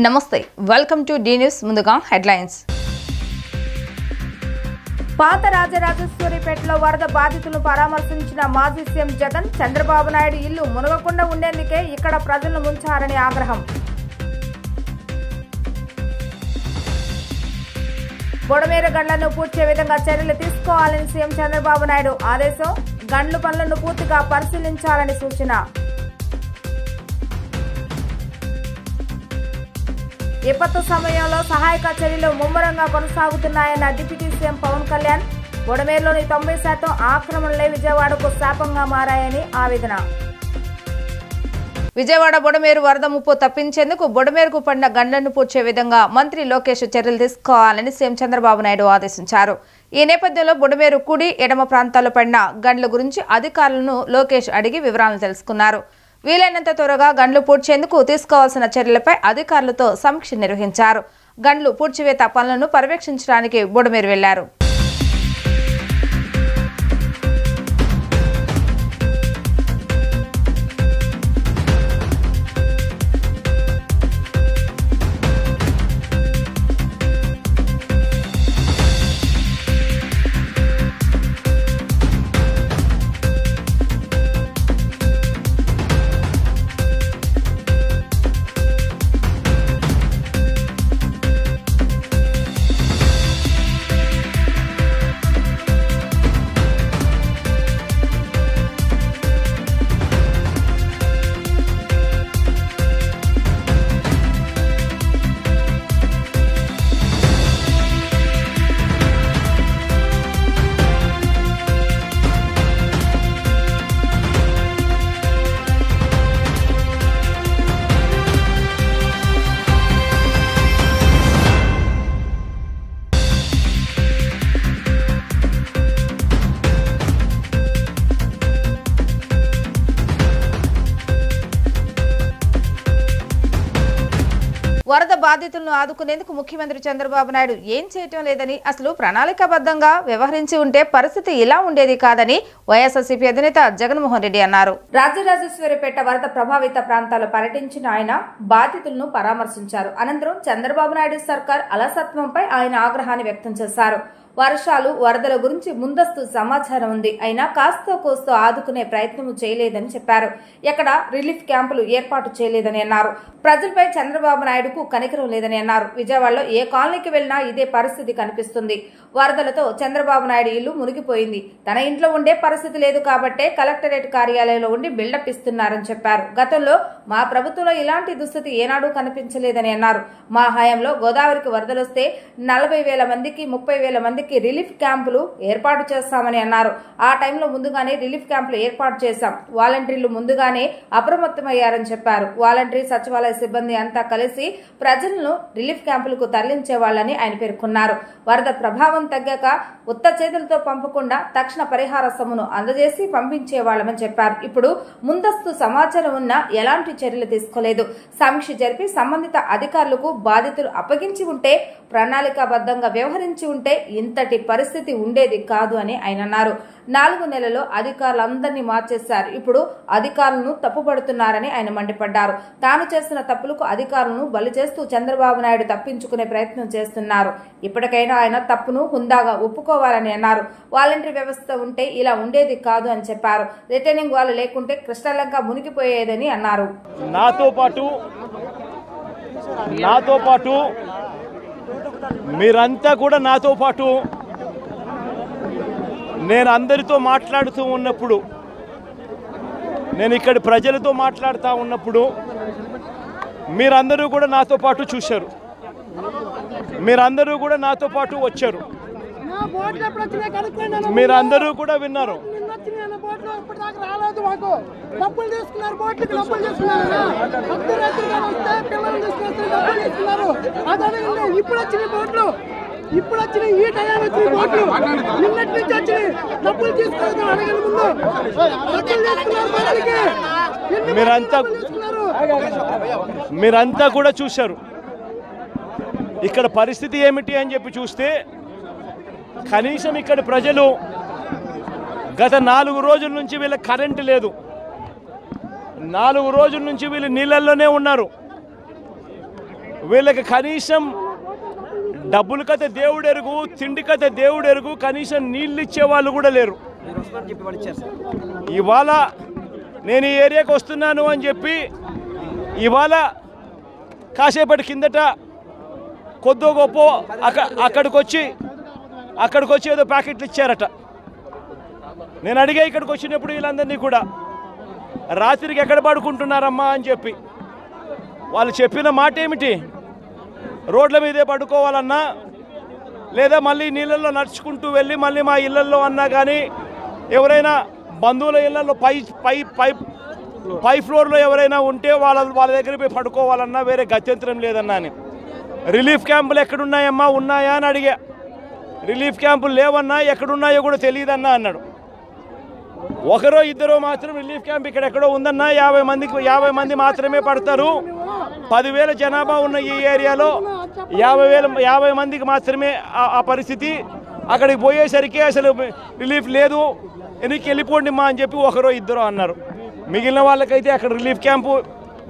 నమస్తే welcome to D news ముందుగా headlines పాత రాజరాజేశ్వరిపేటలో వరద బాధితులను పరామర్శించిన మాజీ సీఎం జగన్ చంద్రబాబు నాయుడు ఇల్లు మునగకుండా ఉండేందుకే ఇక్కడ ప్రజలను ముంచారని ఆగ్రహం బొడమేరు గండ్లను పూడ్చే విధంగా చర్యలు తీసుకోవాలని సీఎం చంద్రబాబు నాయుడు ఆదేశం గండ్లు పనులను పూర్తిగా పరిశీలించాలని సూచన విపత్తు సమయంలో సహాయక చర్యలు ముమ్మరంగా కొనసాగుతున్నాయన్న డిప్యూటీ సీఎం పవన్ కళ్యాణ్ బొడమేరులోని 90% ఆక్రమణలే విజయవాడకు శాపంగా మారాయని ఆవేదన విజయవాడ బొడమేరు వరద ముప్పు తప్పించేందుకు బొడమేరుకు పడిన గండ్లను పూడ్చే విధంగా మంత్రి లోకేష్ చర్యలు తీసుకోవాలని సీఎం చంద్రబాబు నాయుడు ఆదేశించారు. ఈ నేపథ్యంలో బొడమేరు కుడి ఎడమ ప్రాంతాల్లో పడిన గండ్ల గురించి అధికారులను లోకేష్ అడిగి వివరాలను తెలుసుకున్నారు. వీలైనంత త్వరగా గండ్లు పూడ్చేందుకు తీసుకోవాల్సిన చర్యలపై అధికారులతో సమీక్ష నిర్వహించారు. గండ్లు పూడ్చివేత పనులను పర్యవేక్షించడానికి బొడమేరు వెళ్లారు. వరద బాధితులను ఆదుకునేందుకు ముఖ్యమంత్రి చంద్రబాబు నాయుడు ఏం చేయటం లేదని, అసలు ప్రణాళికాబద్ధంగా వ్యవహరించి ఉంటే పరిస్థితి ఇలా ఉండేది కాదని వైఎస్ఆర్సీపీ అధినేత జగన్మోహన్ రెడ్డి అన్నారు. రాజరాజేశ్వరిపేట వరద ప్రభావిత ప్రాంతాల్లో పర్యటించిన ఆయన బాధితులను పరామర్శించారు. అనంతరం చంద్రబాబు నాయుడు సర్కార్ అలసత్వంపై ఆయన ఆగ్రహాన్ని వ్యక్తం చేశారు. వర్షాలు వరదల గురించి ముందస్తు సమాచారం ఉంది, అయినా కాస్తో కోస్తో ఆదుకునే ప్రయత్నం చేయలేదని చెప్పారు. ఎక్కడ రిలీఫ్ క్యాంపులు ఏర్పాటు చేయలేదని అన్నారు. ప్రజలపై చంద్రబాబు నాయుడుకు కనికరం లేదని అన్నారు. విజయవాడలో ఏ కాలనీకి వెళ్లినా ఇదే పరిస్థితి కనిపిస్తుంది. వరదలతో చంద్రబాబు నాయుడు ఇల్లు మునిగిపోయింది. తన ఇంట్లో ఉండే పరిస్థితి లేదు కాబట్టే కలెక్టరేట్ కార్యాలయంలో ఉండి బిల్డప్ ఇస్తున్నారని చెప్పారు. గతంలో మా ప్రభుత్వంలో ఇలాంటి దుస్థితి ఏనాడూ కనిపించలేదని అన్నారు. మా హయాంలో గోదావరికి వరదలొస్తే 40,000 మందికి 30,000 మందికి రిలీఫ్ క్యాంపులు ఏర్పాటు చేస్తామని అన్నారు. ఆ టైంలో ముందుగానే రిలీఫ్ క్యాంపులు ఏర్పాటు చేశాం. వాలంటీర్లు ముందుగానే అప్రమత్తమయ్యారని చెప్పారు. వాలంటీర్ సచివాలయ సిబ్బంది అంతా కలిసి ప్రజలను రిలీఫ్ క్యాంపులకు తరలించే వాళ్ళని ఆయన పేర్కొన్నారు. వరద ప్రభావం తగ్గాక ఉత్త చేతులతో పంపకుండా తక్షణ పరిహార సొమ్మును అందజేసి పంపించేవాళ్లమని చెప్పారు. ఇప్పుడు ముందస్తు సమాచారం ఉన్నా ఎలాంటి చర్యలు తీసుకోలేదు. సమీక్ష జరిపి సంబంధిత అధికారులకు బాధితులు అప్పగించి ఉంటే, ప్రణాళికాబద్ధంగా వ్యవహరించి ఉంటే ఇంతటి పరిస్థితి ఉండేది కాదు అని ఆయన అన్నారు. 4 నెలల్లో అధికారులందరినీ మార్చేశారు. ఇప్పుడు అధికారులను తప్పుపడుతున్నారని ఆయన మండిపడ్డారు. తాను చేస్తున్న తప్పులకు అధికారులను బలి చేస్తూ చంద్రబాబు నాయుడు తప్పించుకునే ప్రయత్నం చేస్తున్నారు. ఇప్పటికైనా ఆయన తప్పును హుందాగా ఒప్పుకోవాలని అన్నారు. వాలంటరీ వ్యవస్థ ఉంటే ఇలా ఉండేది కాదు అని చెప్పారు. రిటర్నింగ్ వాళ్ళు లేకుంటే కృష్ణలంక మునిగిపోయేదని అన్నారు. నాతో పాటు మీరంతా కూడా నాతో పాటు నేను అందరితో మాట్లాడుతూ ఉన్నప్పుడు, నేను ఇక్కడ ప్రజలతో మాట్లాడుతూ ఉన్నప్పుడు మీరందరూ కూడా నాతో పాటు చూశారు. మీరందరూ కూడా నాతో పాటు వచ్చారు. మీరందరూ కూడా విన్నారు. ఇప్పుడు వచ్చిన ఈ టైం వచ్చిన బోట్లు నిన్నటి నుంచి వచ్చి డబ్బులు తీసుకోవద్దు అడగని ముందు మీరంతా కూడా చూశారు. ఇక్కడ పరిస్థితి ఏమిటి అని చెప్పి చూస్తే, కనీసం ఇక్కడ ప్రజలు గత 4 రోజుల నుంచి వీళ్ళ కరెంటు లేదు. 4 రోజుల నుంచి వీళ్ళు నీళ్ళల్లోనే ఉన్నారు. వీళ్ళకి కనీసం డబ్బులు కతే దేవుడు ఎరుగు, తిండి కతే దేవుడు ఎరుగు, కనీసం నీళ్ళు ఇచ్చే వాళ్ళు కూడా లేరు. ఇవాళ నేను ఈ ఏరియాకి వస్తున్నాను అని చెప్పి ఇవాళ కాసేపటి కిందట కొద్దో గొప్ప అక్కడికి వచ్చి ఏదో ప్యాకెట్లు ఇచ్చారట. నేను అడిగా ఇక్కడికి వచ్చినప్పుడు వీళ్ళందరినీ కూడా రాత్రికి ఎక్కడ పడుకుంటున్నారమ్మా అని చెప్పి. వాళ్ళు చెప్పిన మాట ఏమిటి, రోడ్ల మీదే పడుకోవాలన్నా లేదా మళ్ళీ నీళ్ళల్లో నడుచుకుంటూ వెళ్ళి మళ్ళీ మా ఇళ్ళల్లో అన్నా కానీ ఎవరైనా బంధువుల ఇళ్ళల్లో పై ఫ్లోర్లో ఎవరైనా ఉంటే వాళ్ళ దగ్గర పోయి పడుకోవాలన్నా వేరే గత్యంతరం లేదన్నా అని. రిలీఫ్ క్యాంపులు ఎక్కడున్నాయమ్మా, ఉన్నాయా అని అడిగా. రిలీఫ్ క్యాంపులు లేవన్నా, ఎక్కడున్నాయో కూడా తెలియదన్నా అన్నాడు. ఒకరో ఇద్దరో మాత్రం రిలీఫ్ క్యాంప్ ఇక్కడెక్కడో ఉందన్నా, 50 మంది మాత్రమే పడతారు. 10,000 జనాభా ఉన్న ఈ ఏరియాలో 50 మందికి మాత్రమే ఆ పరిస్థితి. అక్కడికి పోయేసరికి అసలు రిలీఫ్ లేదు, వెనక్కి వెళ్ళిపోండి మా అని చెప్పి ఒకరో ఇద్దరో అన్నారు. మిగిలిన వాళ్ళకైతే అక్కడ రిలీఫ్ క్యాంపు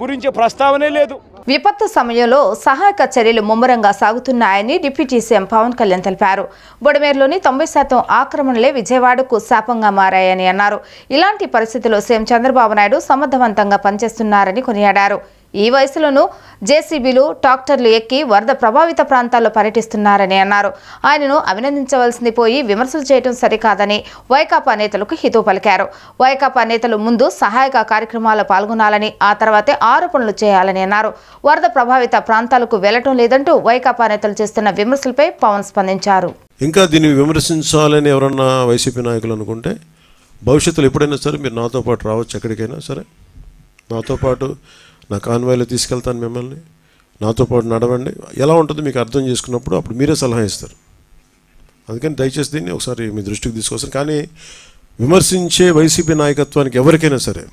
గురించి ప్రస్తావనే లేదు. విపత్తు సమయంలో సహాయక చర్యలు ముమ్మరంగా సాగుతున్నాయని డిప్యూటీ సీఎం పవన్ కళ్యాణ్ తెలిపారు. బుడమేరులోని 90% ఆక్రమణలే విజయవాడకు శాపంగా మారాయని అన్నారు. ఇలాంటి పరిస్థితుల్లో సీఎం చంద్రబాబు నాయుడు సమర్థవంతంగా పనిచేస్తున్నారని కొనియాడారు. ఈ వయసులోనూ జేసీబీలు, ట్రాక్టర్లు ఎక్కి వరద ప్రభావిత ప్రాంతాల్లో పర్యటిస్తున్నారని అన్నారు. ఆయనను అభినందించవలసింది పోయి విమర్శలు చేయడం సరికాదని వైకాపా నేతలకు హితవు పలికారు. వైకాపా నేతలు ముందు సహాయక కార్యక్రమాల్లో పాల్గొనాలని, ఆ తర్వాతే ఆరోపణలు చేయాలని అన్నారు. వరద ప్రభావిత ప్రాంతాలకు వెళ్లటం లేదంటూ వైకాపా నేతలు చేస్తున్న విమర్శలపై పవన్ స్పందించారు. ఇంకా దీన్ని విమర్శించాలని ఎవరన్నా వైసీపీ నాయకులు అనుకుంటే భవిష్యత్తులో ఎప్పుడైనా సరే మీరు నాతో పాటు రావచ్చు, ఎక్కడికైనా సరే నాతో పాటు నా కాన్వాయ్లో తీసుకెళ్తాను మిమ్మల్ని, నాతో పాటు నడవండి. ఎలా ఉంటుందో మీకు అర్థం చేసుకున్నప్పుడు అప్పుడు మీరే సలహా ఇస్తారు. అందుకని దయచేసి దీన్ని ఒకసారి మీ దృష్టికి తీసుకొస్తాను. కానీ విమర్శించే వైసీపీ నాయకత్వానికి ఎవరికైనా సరే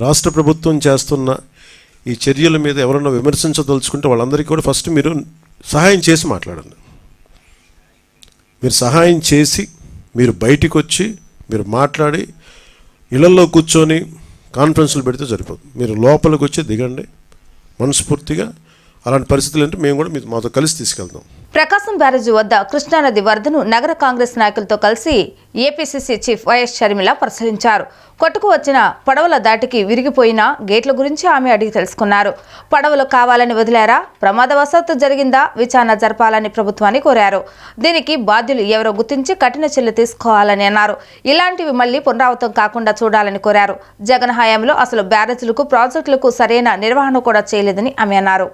రాష్ట్ర ప్రభుత్వం చేస్తున్న ఈ చర్యల మీద ఎవరన్నా విమర్శించదలుచుకుంటే వాళ్ళందరికీ కూడా ఫస్ట్ మీరు సహాయం చేసి మాట్లాడండి. మీరు సహాయం చేసి మీరు బయటికి వచ్చి మీరు మాట్లాడి ఇళ్లలో కూర్చొని కాన్ఫరెన్స్లు పెడితే సరిపోతుంది. మీరు లోపలికి వచ్చి దిగండి మనస్ఫూర్తిగా. అలాంటి పరిస్థితులు అంటే మేము కూడా మాతో కలిసి తీసుకెళ్తాం. ప్రకాశం బ్యారేజీ వద్ద కృష్ణానది వరదను నగర కాంగ్రెస్ నాయకులతో కలిసి ఏపీసీసీ చీఫ్ వైఎస్ షర్మిల పరిశీలించారు. కొట్టుకు వచ్చిన పడవల దాటికి విరిగిపోయిన గేట్ల గురించి ఆమె అడిగి తెలుసుకున్నారు. పడవలు కావాలని వదిలారా, ప్రమాదవశాత్తు జరిగిందా, విచారణ జరపాలని ప్రభుత్వాన్ని కోరారు. దీనికి బాధ్యులు ఎవరో గుర్తించి కఠిన చర్యలు తీసుకోవాలని అన్నారు. ఇలాంటివి మళ్లీ పునరావృతం కాకుండా చూడాలని కోరారు. జగన్ హయాంలో అసలు బ్యారేజీలకు, ప్రాజెక్టులకు సరైన నిర్వహణ కూడా చేయలేదని ఆమె అన్నారు.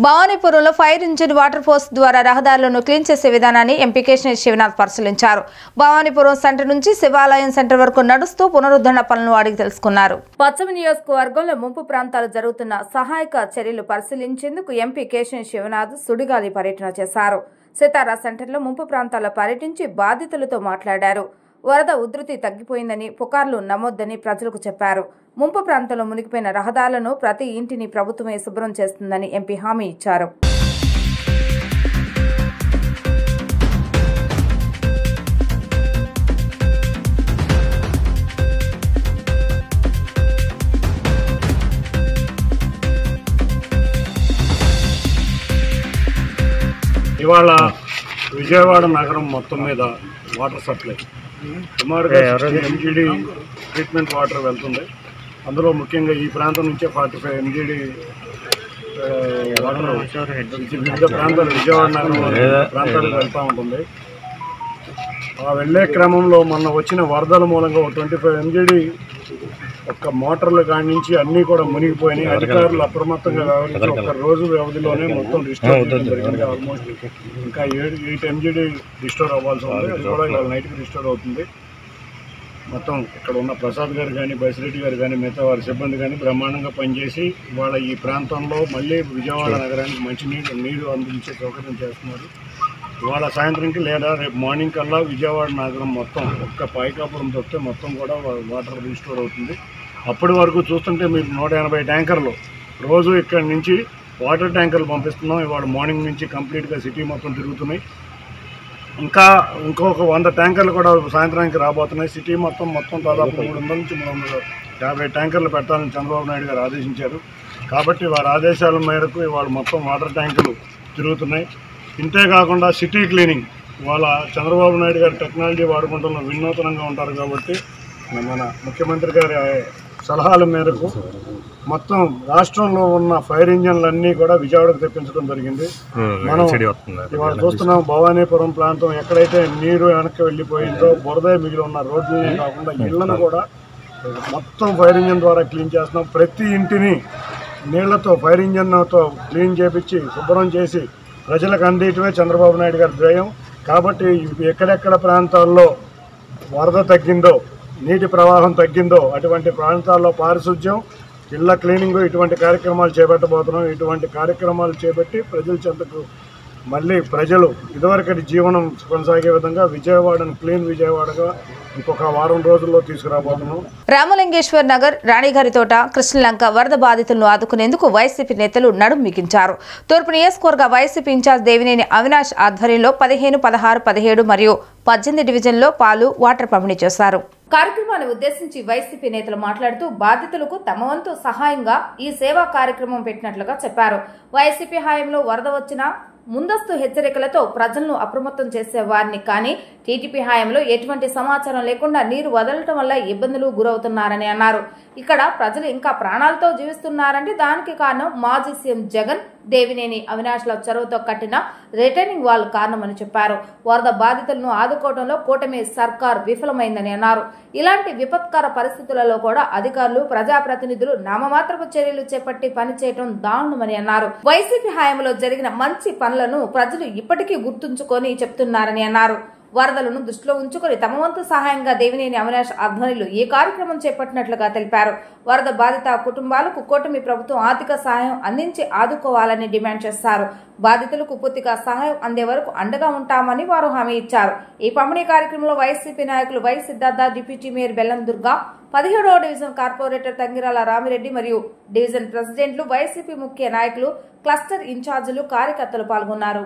భవానీపురంలో ఫైర్ ఇంజిన్ వాటర్ ఫోర్స్ ద్వారా రహదారులను క్లీన్ చేసే విధానాన్ని ఎంపీ కేశినేని శివనాథ్ పరిశీలించారు. భవానీపురం సెంటర్ నుంచి శివాలయం సెంటర్ వరకు నడుస్తూ పునరుద్ధరణ పనులను అడిగి తెలుసుకున్నారు. పశ్చిమ నియోజకవర్గంలో ముంపు ప్రాంతాలు జరుగుతున్న సహాయక చర్యలు పరిశీలించేందుకు ఎంపీ కేశినేని శివనాథ్ సుడిగాలి పర్యటన చేశారు. సితారా సెంటర్లో ముంపు ప్రాంతాల్లో పర్యటించి బాధితులతో మాట్లాడారు. వరద ఉధృతి తగ్గిపోయిందని, పుకార్లు నమోద్దని ప్రజలకు చెప్పారు. ముంపు ప్రాంతంలో మునిగిపోయిన రహదారులను ప్రతి ఇంటిని ప్రభుత్వమే శుభ్రం చేస్తుందని ఎంపీ హామీ ఇచ్చారు. ఇవాళ విజయవాడ నగరం మొత్తం మీద వాటర్ సప్లై సుమారుగా ఎంజీడీ ట్రీట్మెంట్ వాటర్ వెళ్తుంది. అందులో ముఖ్యంగా ఈ ప్రాంతం నుంచే 45 ఎంజీడీ వాటర్ వివిధ ప్రాంతాలు విజయవాడ నగరం ప్రాంతాలకు వెళ్తూ ఉంటుంది. ఆ వెళ్ళే క్రమంలో మొన్న వచ్చిన వరదల మూలంగా 25 MGD ఒక్క మోటార్ల కాడి నుంచి అన్నీ కూడా మునిగిపోయినాయి. అధికారులు అప్రమత్తంగా వ్యవహరించి ఒక రోజు వ్యవధిలోనే మొత్తం రిస్టోర్ అవ్వడం జరిగింది. ఆల్మోస్ట్ ఇంకా 8 MGD రిస్టోర్ అవ్వాల్సి ఉంది. అది కూడా ఇవాళ నైట్కి రిస్టోర్ అవుతుంది. మొత్తం ఇక్కడ ఉన్న ప్రసాద్ గారు కానీ, బసిరెడ్డి గారు కానీ, మిగతా వారి సిబ్బంది కానీ బ్రహ్మాండంగా పనిచేసి ఇవాళ ఈ ప్రాంతంలో మళ్ళీ విజయవాడ నగరానికి నీరు అందించే సౌకర్యం చేస్తున్నారు. ఇవాళ సాయంత్రంకి లేదా రేపు మార్నింగ్ కల్లా విజయవాడ నగరం మొత్తం ఒక్క పైకాపురం తప్పితే మొత్తం కూడా వాటర్ రీస్టోర్ అవుతుంది. అప్పటి వరకు చూస్తుంటే మీరు 180 ట్యాంకర్లు రోజు ఇక్కడి నుంచి వాటర్ ట్యాంకర్లు పంపిస్తున్నాం. ఇవాళ మార్నింగ్ నుంచి కంప్లీట్గా సిటీ మొత్తం తిరుగుతున్నాయి. ఇంకా ఇంకొక 100 ట్యాంకర్లు కూడా సాయంత్రానికి రాబోతున్నాయి. సిటీ మొత్తం దాదాపు 300 నుంచి 350 ట్యాంకర్లు పెట్టాలని చంద్రబాబు నాయుడు గారు ఆదేశించారు. కాబట్టి వారి ఆదేశాల మేరకు ఇవాళ మొత్తం వాటర్ ట్యాంకులు తిరుగుతున్నాయి. ఇంతేకాకుండా సిటీ క్లీనింగ్ ఇవాళ చంద్రబాబు నాయుడు గారు టెక్నాలజీ వాడుకుంటున్న వినూతనంగా ఉంటారు కాబట్టి మన ముఖ్యమంత్రి గారి సలహాల మేరకు మొత్తం రాష్ట్రంలో ఉన్న ఫైర్ ఇంజన్లన్నీ కూడా విజయవాడకు తెప్పించడం జరిగింది. మనం ఇవాళ చూస్తున్నాం భవానీపురం ప్రాంతం ఎక్కడైతే నీరు వెనక్కి వెళ్ళిపోయిందో బురద మిగిలి ఉన్న రోడ్లనే కాకుండా ఇళ్లను కూడా మొత్తం ఫైర్ ఇంజన్ ద్వారా క్లీన్ చేస్తున్నాం. ప్రతి ఇంటిని నీళ్లతో ఫైర్ ఇంజన్తో క్లీన్ చేపించి శుభ్రం చేసి ప్రజలకు అందించడమే చంద్రబాబు నాయుడు గారి ధ్యేయం. కాబట్టి ఎక్కడెక్కడ ప్రాంతాల్లో వరద తగ్గిందో, నీటి ప్రవాహం తగ్గిందో అటువంటి ప్రాంతాల్లో పారిశుధ్యం, ఇళ్ల క్లీనింగ్ ఇటువంటి కార్యక్రమాలు చేపట్టబోతున్నాం. ఇటువంటి కార్యక్రమాలు చేపట్టి ప్రజల చెంతకు మళ్ళీ ప్రజలు ఇదివరకటి జీవనం కొనసాగే విధంగా విజయవాడను క్లీన్ విజయవాడగా ఇంకొక వారం రోజుల్లో తీసుకురాబోతున్నాం. రామలింగేశ్వర్ నగర్, రాణిగారితోట, కృష్ణలంక వరద బాధితులను ఆదుకునేందుకు వైసీపీ నేతలు నడుం బిగించారు. తూర్పు నియోజకవర్గ వైసీపీ ఇన్ఛార్జ్ దేవినేని అవినాష్ ఆధ్వర్యంలో 15, 16, 17 మరియు 18 డివిజన్లో పాలు, వాటర్ పంపిణీ చేశారు. కార్యక్రమాన్ని ఉద్దేశించి వైసీపీ నేతలు మాట్లాడుతూ బాధితులకు తమ వంతు సహాయంగా ఈ సేవా కార్యక్రమం పెట్టినట్లుగా చెప్పారు. వైసీపీ హయాంలో వరద వచ్చినా ముందస్తు హెచ్చరికలతో ప్రజలను అప్రమత్తం చేసే వారిని కానీ టీడీపీ హయాంలో ఎటువంటి సమాచారం లేకుండా నీరు వదలటం వల్ల ఇబ్బందులు గురవుతున్నారని అన్నారు. ఇక్కడ ప్రజలు ఇంకా ప్రాణాలతో జీవిస్తున్నారంటే దానికి కారణం మాజీ సీఎం జగన్, దేవినేని అవినాష్ల చొరవతో కట్టిన రిటైనింగ్ వాల్ కారణమని చెప్పారు. వరద బాధితులను ఆదుకోవడంలో కూటమి సర్కార్ విఫలమైందని అన్నారు. ఇలాంటి విపత్కర పరిస్థితులలో కూడా అధికారులు, ప్రజాప్రతినిధులు నామమాత్రపు చర్యలు చేపట్టి పనిచేయడం దారుణమని అన్నారు. వైసీపీ హయాంలో జరిగిన మంచి పనులను ప్రజలు ఇప్పటికీ గుర్తుంచుకొని చెప్తున్నారని అన్నారు. వరదలను దృష్టిలో ఉంచుకొని తమ వంతు సహాయంగా దేవినేని అవినాష్ ఆధ్వర్యంలో ఈ కార్యక్రమం చేపట్టినట్లుగా తెలిపారు. వరద బాధిత కుటుంబాలకు కూటమి ప్రభుత్వం ఆర్థిక సహాయం అందించి ఆదుకోవాలని డిమాండ్ చేశారు. బాధితులకు పూర్తిగా సహాయం అందే వరకు అండగా ఉంటామని వారు హామీ ఇచ్చారు. ఈ పంపిణీ కార్యక్రమంలో వైసీపీ నాయకులు వై సిద్ధార్థ, డిప్యూటీ మేయర్ బెల్లం దుర్గా, 17వ డివిజన్ కార్పొరేటర్ తంగిరాల రామిరెడ్డి మరియు డివిజన్ ప్రెసిడెంట్లు, వైసీపీ ముఖ్య నాయకులు, క్లస్టర్ ఇన్ఛార్జీలు, కార్యకర్తలు పాల్గొన్నారు.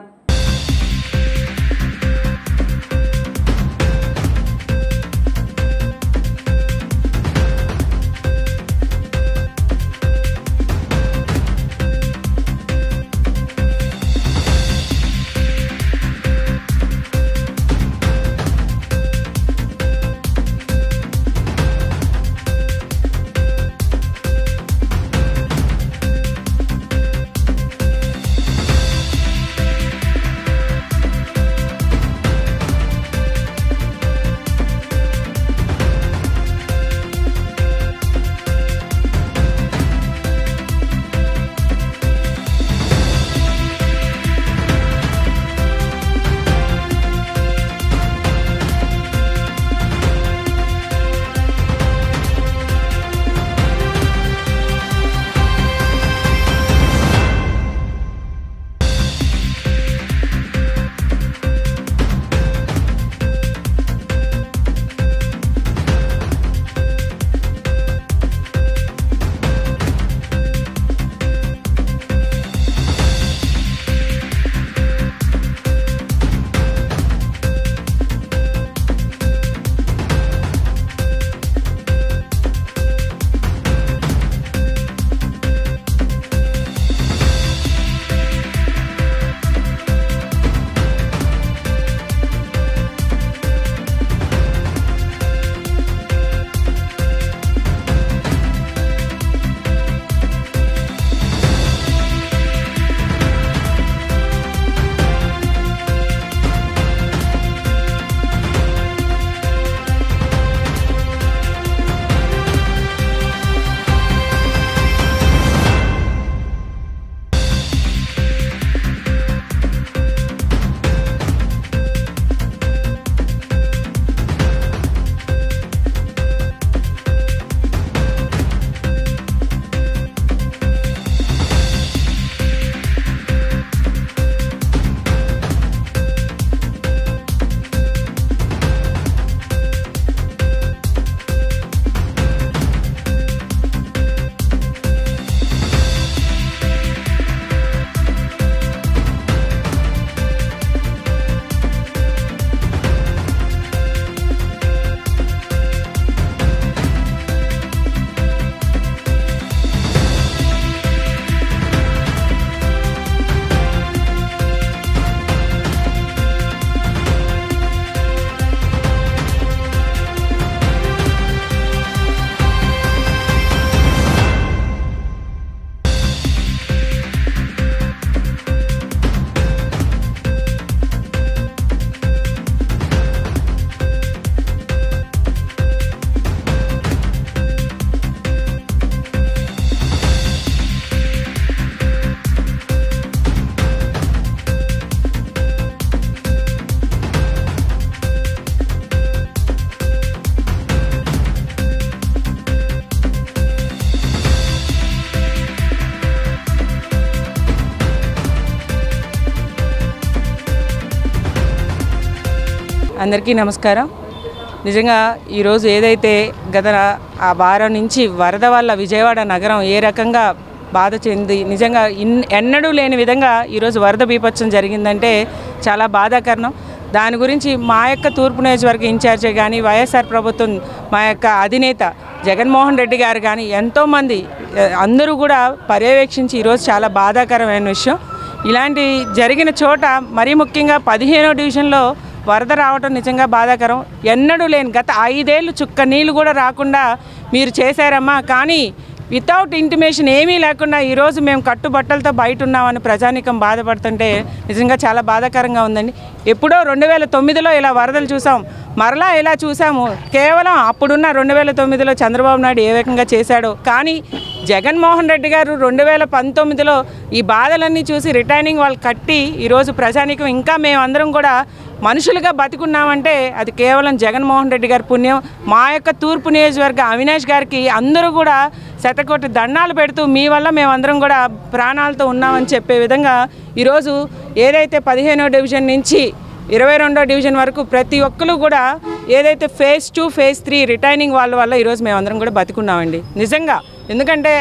అందరికీ నమస్కారం. నిజంగా ఈరోజు ఏదైతే గత ఆ వారం నుంచి వరద వల్ల విజయవాడ నగరం ఏ రకంగా బాధ చెంది నిజంగా ఎన్నడూ లేని విధంగా ఈరోజు వరద బీభత్సం జరిగిందంటే చాలా బాధాకరణం. దాని గురించి మా యొక్క తూర్పు నియోజకవర్గ ఇన్ఛార్జే కానీ వైఎస్ఆర్ ప్రభుత్వం మా యొక్క అధినేత జగన్మోహన్ రెడ్డి గారు కానీ ఎంతోమంది అందరూ కూడా పర్యవేక్షించి ఈరోజు చాలా బాధాకరమైన విషయం. ఇలాంటి జరిగిన చోట మరీ ముఖ్యంగా 15వ డివిజన్లో వరద రావటం నిజంగా బాధాకరం. ఎన్నడూ లేని గత 5 ఏళ్ళు చుక్క నీళ్ళు కూడా రాకుండా మీరు చేశారమ్మా, కానీ వితౌట్ ఇంటిమేషన్ ఏమీ లేకుండా ఈరోజు మేము కట్టుబట్టలతో బయట ఉన్నామని ప్రజానీకం బాధపడుతుంటే నిజంగా చాలా బాధాకరంగా ఉందండి. ఎప్పుడో 2009లో ఇలా వరదలు చూసాం, మరలా ఇలా చూసాము. కేవలం అప్పుడున్న 2009లో చంద్రబాబు నాయుడు ఏ రకంగా చేశాడో, కానీ జగన్మోహన్ రెడ్డి గారు 2019లో ఈ బాధలన్నీ చూసి రిటైనింగ్ వాళ్ళు కట్టి ఈరోజు ప్రజానీకం ఇంకా మేమందరం కూడా మనుషులుగా బతికున్నామంటే అది కేవలం జగన్మోహన్ రెడ్డి గారి పుణ్యం. మా యొక్క తూర్పు నియోజకవర్గ అవినాష్ గారికి అందరూ కూడా శతకోటి దండాలు పెడుతూ మీ వల్ల మేమందరం కూడా ప్రాణాలతో ఉన్నామని చెప్పే విధంగా ఈరోజు ఏదైతే 15వ డివిజన్ నుంచి 22వ డివిజన్ వరకు ప్రతి ఒక్కరు కూడా ఏదైతే ఫేజ్ 2 ఫేజ్ 3 రిటైనింగ్ వాళ్ళ వల్ల ఈరోజు మేమందరం కూడా బతికున్నామండి నిజంగా. ఎందుకంటే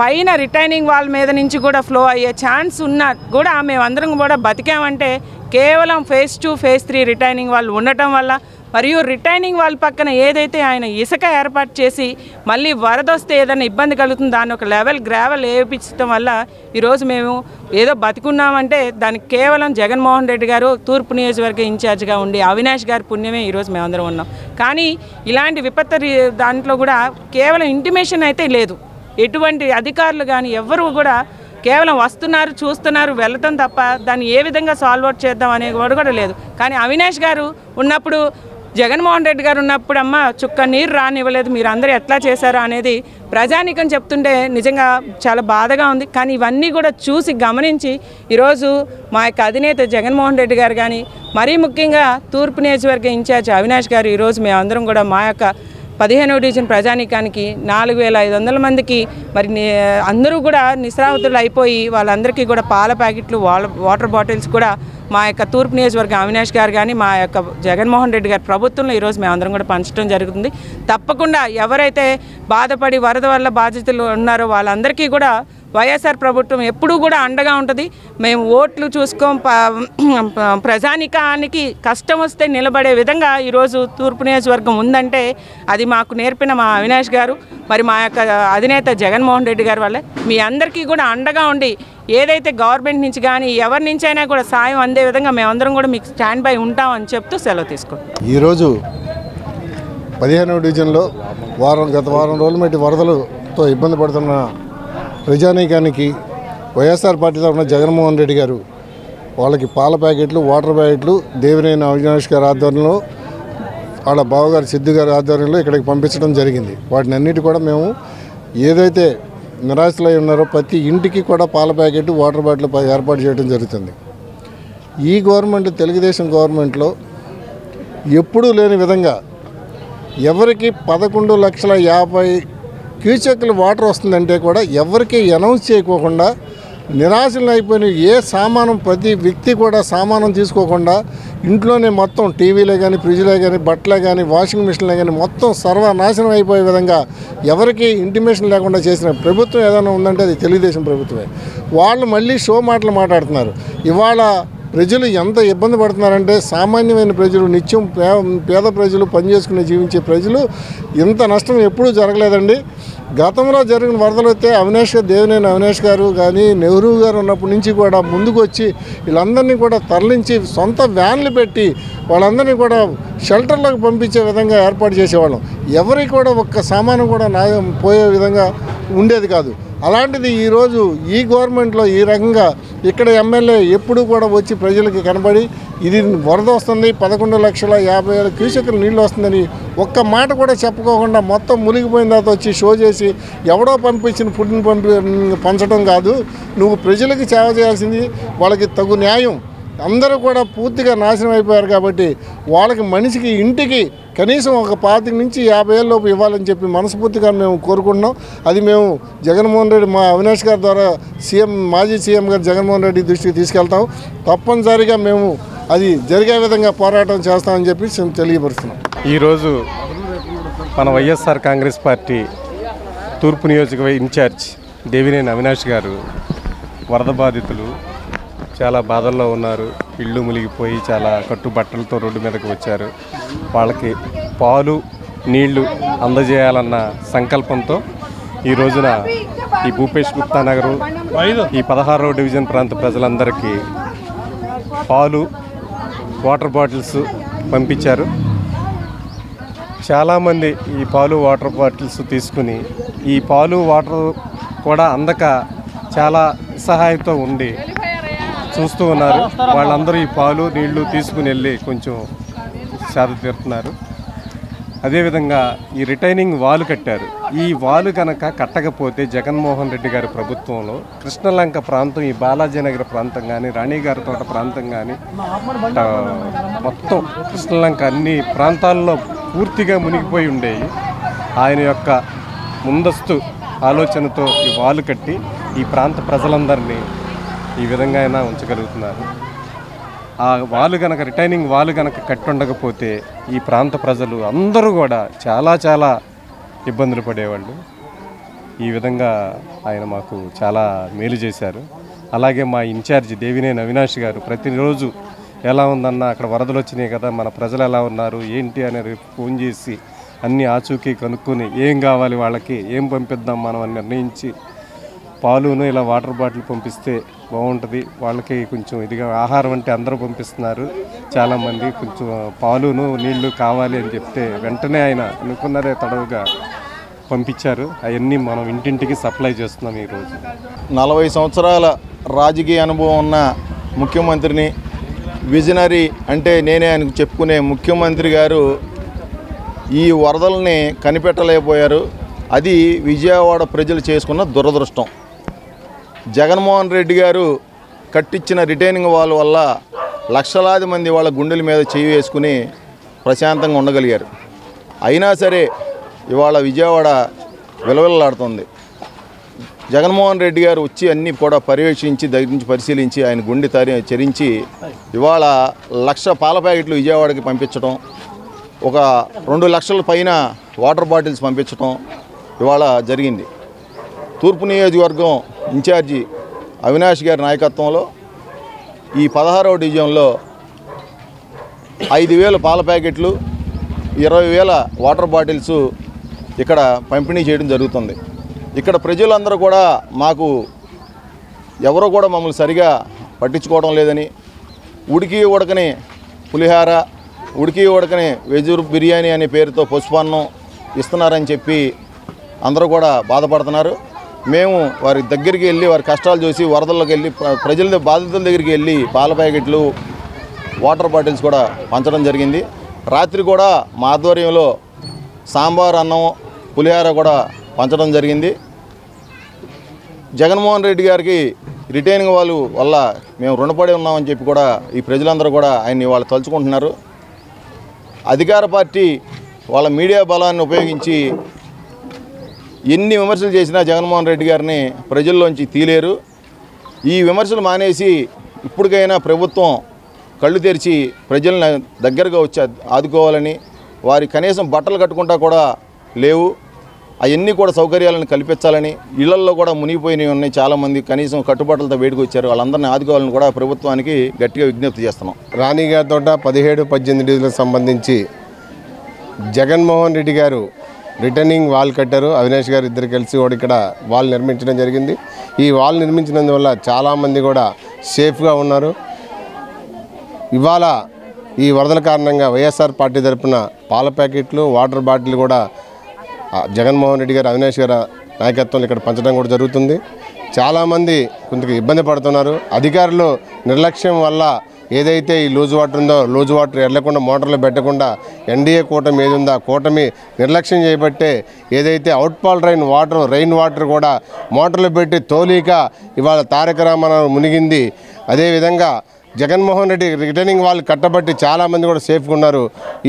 పైన రిటైనింగ్ వాల్ మీద నుంచి కూడా ఫ్లో అయ్యే ఛాన్స్ ఉన్నా కూడా మేమందరం కూడా బతికామంటే కేవలం ఫేజ్ 2 ఫేజ్ 3 రిటైనింగ్ వాళ్ళు ఉండటం వల్ల, మరియు రిటైనింగ్ వాళ్ళ పక్కన ఏదైతే ఆయన ఇసుక ఏర్పాటు చేసి మళ్ళీ వరద వస్తే ఏదైనా ఇబ్బంది కలుగుతుంది దాన్ని ఒక లెవెల్ గ్రావెల్ వేయించడం వల్ల ఈరోజు మేము ఏదో బతికున్నామంటే దానికి కేవలం జగన్మోహన్ రెడ్డి గారు తూర్పు నియోజకవర్గ ఇన్ఛార్జ్గా ఉండి అవినాష్ గారి పుణ్యమే ఈరోజు మేమందరం ఉన్నాం. కానీ ఇలాంటి విపత్తు దాంట్లో కూడా కేవలం ఇంటిమేషన్ అయితే లేదు. ఎటువంటి అధికారులు కానీ ఎవ్వరూ కూడా కేవలం వస్తున్నారు, చూస్తున్నారు, వెళ్తాం తప్ప దాన్ని ఏ విధంగా సాల్వ్ అవుట్ చేద్దాం అనే కూడా లేదు. కానీ అవినాష్ గారు ఉన్నప్పుడు, జగన్మోహన్ రెడ్డి గారు ఉన్నప్పుడు అమ్మ చుక్క నీరు రానివ్వలేదు, మీరు అందరూ ఎట్లా చేశారో అనేది ప్రజానీకం చెప్తుంటే నిజంగా చాలా బాధగా ఉంది. కానీ ఇవన్నీ కూడా చూసి గమనించి ఈరోజు మా యొక్క అధినేత జగన్మోహన్ రెడ్డి గారు కానీ మరీ ముఖ్యంగా తూర్పు నియోజకవర్గ ఇన్ఛార్జ్ అవినాష్ గారు ఈరోజు మేమందరం కూడా మా యొక్క 15వ డివిజన్ ప్రజానీకానికి 4500 మందికి మరి అందరూ కూడా నిస్రావతులు అయిపోయి వాళ్ళందరికీ కూడా పాల ప్యాకెట్లు వాటర్ బాటిల్స్ కూడా మా యొక్క తూర్పు నియోజకవర్గ అవినాష్ గారు కానీ మా యొక్క జగన్మోహన్ రెడ్డి గారి ప్రభుత్వంలో ఈరోజు మేమందరం కూడా పంచడం జరుగుతుంది. తప్పకుండా ఎవరైతే బాధపడి వరద వల్ల బాధితులు ఉన్నారో వాళ్ళందరికీ కూడా వైఎస్ఆర్ ప్రభుత్వం ఎప్పుడూ కూడా అండగా ఉంటుంది. మేము ఓట్లు చూసుకోం, ప్రజానికానికి కష్టం వస్తే నిలబడే విధంగా ఈరోజు తూర్పు నియోజకవర్గం ఉందంటే అది మాకు నేర్పిన మా అవినాష్ గారు, మరి మా యొక్క అధినేత జగన్మోహన్ రెడ్డి గారి వల్లే. మీ అందరికీ కూడా అండగా ఉండి ఏదైతే గవర్నమెంట్ నుంచి కానీ ఎవరి నుంచి అయినా కూడా సాయం అందే విధంగా మేమందరం కూడా మీకు స్టాండ్ బై ఉంటామని చెప్తూ సెలవు తీసుకుంటాం. ఈరోజు 15వ డివిజన్లో గత వారం రోజుల మట్టి వరదలతో ఇబ్బంది పడుతున్న ప్రజానీకానికి వైఎస్ఆర్ పార్టీ తరఫున జగన్మోహన్ రెడ్డి గారు వాళ్ళకి పాల ప్యాకెట్లు, వాటర్ ప్యాకెట్లు దేవినేని అవినాష్ గారి ఆధ్వర్యంలో, వాళ్ళ బావగారు సిద్ధు గారి ఆధ్వర్యంలో ఇక్కడికి పంపించడం జరిగింది. వాటిని అన్నిటి కూడా మేము ఏదైతే నిరాశలై ఉన్నారో ప్రతి ఇంటికి కూడా పాల ప్యాకెట్, వాటర్ బాటిల్ ఏర్పాటు చేయడం జరుగుతుంది. ఈ గవర్నమెంట్, తెలుగుదేశం గవర్నమెంట్లో ఎప్పుడూ లేని విధంగా ఎవరికి 11,50,000 క్యూసెక్ల వాటర్ వస్తుందంటే కూడా ఎవరికి అనౌన్స్ చేయకోకుండా నిరాశలు అయిపోయిన ఏ సామానం, ప్రతి వ్యక్తి కూడా సామానం తీసుకోకుండా ఇంట్లోనే మొత్తం టీవీలే కానీ, ఫ్రిడ్జ్లే కానీ, బట్టలే కానీ, వాషింగ్ మిషన్లే కానీ మొత్తం సర్వనాశనం అయిపోయే విధంగా ఎవరికి ఇంటిమేషన్ లేకుండా చేసిన ప్రభుత్వం ఏదైనా ఉందంటే అది తెలుగుదేశం ప్రభుత్వమే. వాళ్ళు మళ్ళీ షో మాటలు మాట్లాడుతున్నారు. ఇవాళ ప్రజలు ఎంత ఇబ్బంది పడుతున్నారంటే సామాన్యమైన ప్రజలు, నిత్యం పేద ప్రజలు, పనిచేసుకుని జీవించే ప్రజలు ఇంత నష్టం ఎప్పుడూ జరగలేదండి. గతంలో జరిగిన వరదలు అయితే దేవినేని అవినాష్ గారు కానీ, నెహ్రూ గారు ఉన్నప్పటి నుంచి కూడా ముందుకు వచ్చి వీళ్ళందరినీ కూడా తరలించి సొంత వ్యాన్లు పెట్టి వాళ్ళందరినీ కూడా షెల్టర్లకు పంపించే విధంగా ఏర్పాటు చేసేవాళ్ళం. ఎవరికి కూడా ఒక్క సామాను కూడా పోయే విధంగా ఉండేది కాదు. అలాంటిది ఈరోజు ఈ గవర్నమెంట్లో ఈ రకంగా ఇక్కడ ఎమ్మెల్యే ఎప్పుడు కూడా వచ్చి ప్రజలకి కనబడి ఇది వరద వస్తుంది, 11,50,000 క్యూసెక్లు నీళ్ళు వస్తుందని ఒక్క మాట కూడా చెప్పుకోకుండా మొత్తం మునిగిపోయిన తర్వాత వచ్చి షో చేసి ఎవడో పంపించిన ఫుడ్ని పంచడం కాదు, నువ్వు ప్రజలకి సేవ చేయాల్సింది, వాళ్ళకి తగు న్యాయం. అందరూ కూడా పూర్తిగా నాశనం అయిపోయారు కాబట్టి వాళ్ళకి మనిషికి ఇంటికి కనీసం ఒక 25 నుంచి 50 ఏళ్ళ లోపు ఇవ్వాలని చెప్పి మనస్ఫూర్తిగా మేము కోరుకుంటున్నాం. అది మేము జగన్మోహన్ రెడ్డి, మా అవినాష్ గారి ద్వారా మాజీ సీఎం గారు జగన్మోహన్ రెడ్డి దృష్టికి తీసుకెళ్తాం. తప్పనిసరిగా మేము అది జరిగే విధంగా పోరాటం చేస్తామని చెప్పి తెలియపరుస్తున్నాం. ఈరోజు మన వైఎస్ఆర్ కాంగ్రెస్ పార్టీ తూర్పు నియోజకవర్గ ఇన్ఛార్జ్ దేవినేని అవినాష్ గారు వరద బాధితులు చాలా బాధల్లో ఉన్నారు. ఇళ్ళు మునిగిపోయి చాలా కట్టుబట్టలతో రోడ్డు మీదకి వచ్చారు. వాళ్ళకి పాలు నీళ్లు అందజేయాలన్న సంకల్పంతో ఈ రోజున ఈ భూపేష్ గుప్తా నగరు ఈ 16వ డివిజన్ ప్రాంత ప్రజలందరికీ పాలు వాటర్ బాటిల్స్ పంపించారు. చాలామంది ఈ పాలు వాటర్ బాటిల్స్ తీసుకుని ఈ పాలు వాటర్ కూడా అందక చాలా సహాయంతో ఉండి చూస్తూ ఉన్నారు. వాళ్ళందరూ ఈ పాలు నీళ్లు తీసుకుని వెళ్ళి కొంచెం సేద తీరుతున్నారు. అదేవిధంగా ఈ రిటైనింగ్ వాల్ కట్టారు. ఈ వాలు కనుక కట్టకపోతే జగన్మోహన్ రెడ్డి గారి ప్రభుత్వంలో కృష్ణలంక ప్రాంతం, ఈ బాలాజీనగర్ ప్రాంతం కానీ, రాణిగారి తోట ప్రాంతం కానీ, మొత్తం కృష్ణలంక అన్ని ప్రాంతాల్లో పూర్తిగా మునిగిపోయి ఉండేవి. ఆయన యొక్క ముందస్తు ఆలోచనతో ఈ వాలు కట్టి ఈ ప్రాంత ప్రజలందరినీ ఈ విధంగా అయినా ఉంచగలుగుతున్నారు. ఆ వాలు కనుక రిటైనింగ్ వాలు కనుక కట్టి ఉండకపోతే ఈ ప్రాంత ప్రజలు అందరూ కూడా చాలా ఇబ్బందులు పడేవాళ్ళు. ఈ విధంగా ఆయన మాకు చాలా మేలు చేశారు. అలాగే మా ఇన్ఛార్జి దేవినేని అవినాష్ గారు ప్రతిరోజు ఎలా ఉందన్న అక్కడ వరదలు వచ్చినాయి కదా, మన ప్రజలు ఎలా ఉన్నారు ఏంటి అనేది ఫోన్ చేసి అన్నీ ఆచూకీ కనుక్కొని ఏం కావాలి వాళ్ళకి, ఏం పంపిద్దాం మనం అని నిర్ణయించి పాలును ఇలా వాటర్ బాటిల్ పంపిస్తే బాగుంటుంది. వాళ్ళకి కొంచెం ఇదిగా ఆహారం అంటే అందరూ పంపిస్తున్నారు. చాలామంది కొంచెం పాలును నీళ్లు కావాలి అని చెప్తే వెంటనే ఆయన అనుకున్నదే తడవుగా పంపించారు. అవన్నీ మనం ఇంటింటికి సప్లై చేస్తున్నాం. ఈరోజు 40 సంవత్సరాల రాజకీయ అనుభవం ఉన్న ముఖ్యమంత్రిని, విజనరీ అంటే నేనే అని చెప్పుకునే ముఖ్యమంత్రి గారు ఈ వరదల్ని కనిపెట్టలేకపోయారు. అది విజయవాడ ప్రజలు చేసుకున్న దురదృష్టం. జగన్మోహన్ రెడ్డి గారు కట్టించిన రిటైనింగ్ వాల్ వల్ల లక్షలాది మంది వాళ్ళ గుండెల మీద చేయి వేసుకుని ప్రశాంతంగా ఉండగలిగారు. అయినా సరే ఇవాళ విజయవాడ విలవిల్లాడుతుంది. జగన్మోహన్ రెడ్డి గారు వచ్చి అన్నీ కూడా పర్యవేక్షించి దగ్గర నుంచి పరిశీలించి ఆయన గుండె చరించి ఇవాళ 1,00,000 పాల ప్యాకెట్లు విజయవాడకి పంపించడం, ఒక 2 లక్షల పైన వాటర్ బాటిల్స్ పంపించడం ఇవాళ జరిగింది. తూర్పు నియోజకవర్గం ఇన్ఛార్జి అవినాష్ గారి నాయకత్వంలో ఈ 16వ డివిజన్లో 5,000 పాల ప్యాకెట్లు, 20,000 వాటర్ బాటిల్స్ ఇక్కడ పంపిణీ చేయడం జరుగుతుంది. ఇక్కడ ప్రజలందరూ కూడా మాకు ఎవరో కూడా మమ్మల్ని సరిగా పట్టించుకోవడం లేదని, ఉడికి ఉడకని పులిహార, ఉడికి ఉడకని వెజ్ బిర్యానీ అనే పేరుతో పసుపన్నం ఇస్తున్నారని చెప్పి అందరూ కూడా బాధపడుతున్నారు. మేము వారి దగ్గరికి వెళ్ళి వారి కష్టాలు చూసి వరదల్లోకి వెళ్ళి ప్రజల బాధితుల దగ్గరికి వెళ్ళి పాల ప్యాకెట్లు వాటర్ బాటిల్స్ కూడా పంచడం జరిగింది. రాత్రి కూడా మా ఆధ్వర్యంలో సాంబార్ అన్నం పులిహార కూడా పంచడం జరిగింది. జగన్మోహన్ రెడ్డి గారికి రిటైనింగ్ వాళ్ళు వల్ల మేము రుణపడి ఉన్నామని చెప్పి కూడా ఈ ప్రజలందరూ కూడా ఆయన్ని వాళ్ళు తలుచుకుంటున్నారు. అధికార పార్టీ వాళ్ళ మీడియా బలాన్ని ఉపయోగించి ఎన్ని విమర్శలు చేసినా జగన్మోహన్ రెడ్డి గారిని ప్రజల్లోంచి తీలేరు. ఈ విమర్శలు మానేసి ఇప్పటికైనా ప్రభుత్వం కళ్ళు తెరిచి ప్రజల్ని దగ్గరగా వచ్చి ఆదుకోవాలని, వారి కనీసం బట్టలు కట్టుకుంటా కూడా లేవు, అవన్నీ కూడా సౌకర్యాలను కల్పించాలని, ఇళ్లల్లో కూడా మునిగిపోయినవి ఉన్నాయి. చాలామంది కనీసం కట్టుబట్టలతో వేడికి వచ్చారు. వాళ్ళందరినీ ఆదుకోవాలని కూడా ప్రభుత్వానికి గట్టిగా విజ్ఞప్తి చేస్తున్నాం. రాణిగారి తోట 17-18 డివిజన్లకు సంబంధించి జగన్మోహన్ రెడ్డి గారు రిటర్నింగ్ వాల్ కట్టారు. అవినాష్ గారు ఇద్దరు కలిసి కూడా ఇక్కడ వాల్ నిర్మించడం జరిగింది. ఈ వాల్ నిర్మించినందువల్ల చాలామంది కూడా సేఫ్గా ఉన్నారు. ఇవాళ ఈ వరదల కారణంగా వైఎస్ఆర్ పార్టీ తరఫున పాల ప్యాకెట్లు, వాటర్ బాటిల్ కూడా జగన్మోహన్ రెడ్డి గారు, అవినాష్ గారు నాయకత్వంలో ఇక్కడ పంచడం కూడా జరుగుతుంది. చాలామంది కొంత ఇబ్బంది పడుతున్నారు. అధికారులు నిర్లక్ష్యం వల్ల ఏదైతే ఈ లూజ్ వాటర్ ఉందో లూజ్ వాటర్ వెళ్ళకుండా మోటార్లు పెట్టకుండా ఎన్డీఏ కూటమి ఏది ఉందో ఆ కూటమి నిర్లక్ష్యం చేయబట్టే ఏదైతే అవుట్ఫాల్ రెయిన్ వాటర్ కూడా మోటార్లు పెట్టి తోలిక ఇవాళ తారక రామారావు మునిగింది. అదేవిధంగా జగన్మోహన్ రెడ్డి రిటర్నింగ్ వాళ్ళు కట్టబట్టి చాలామంది కూడా సేఫ్గా ఉన్నారు.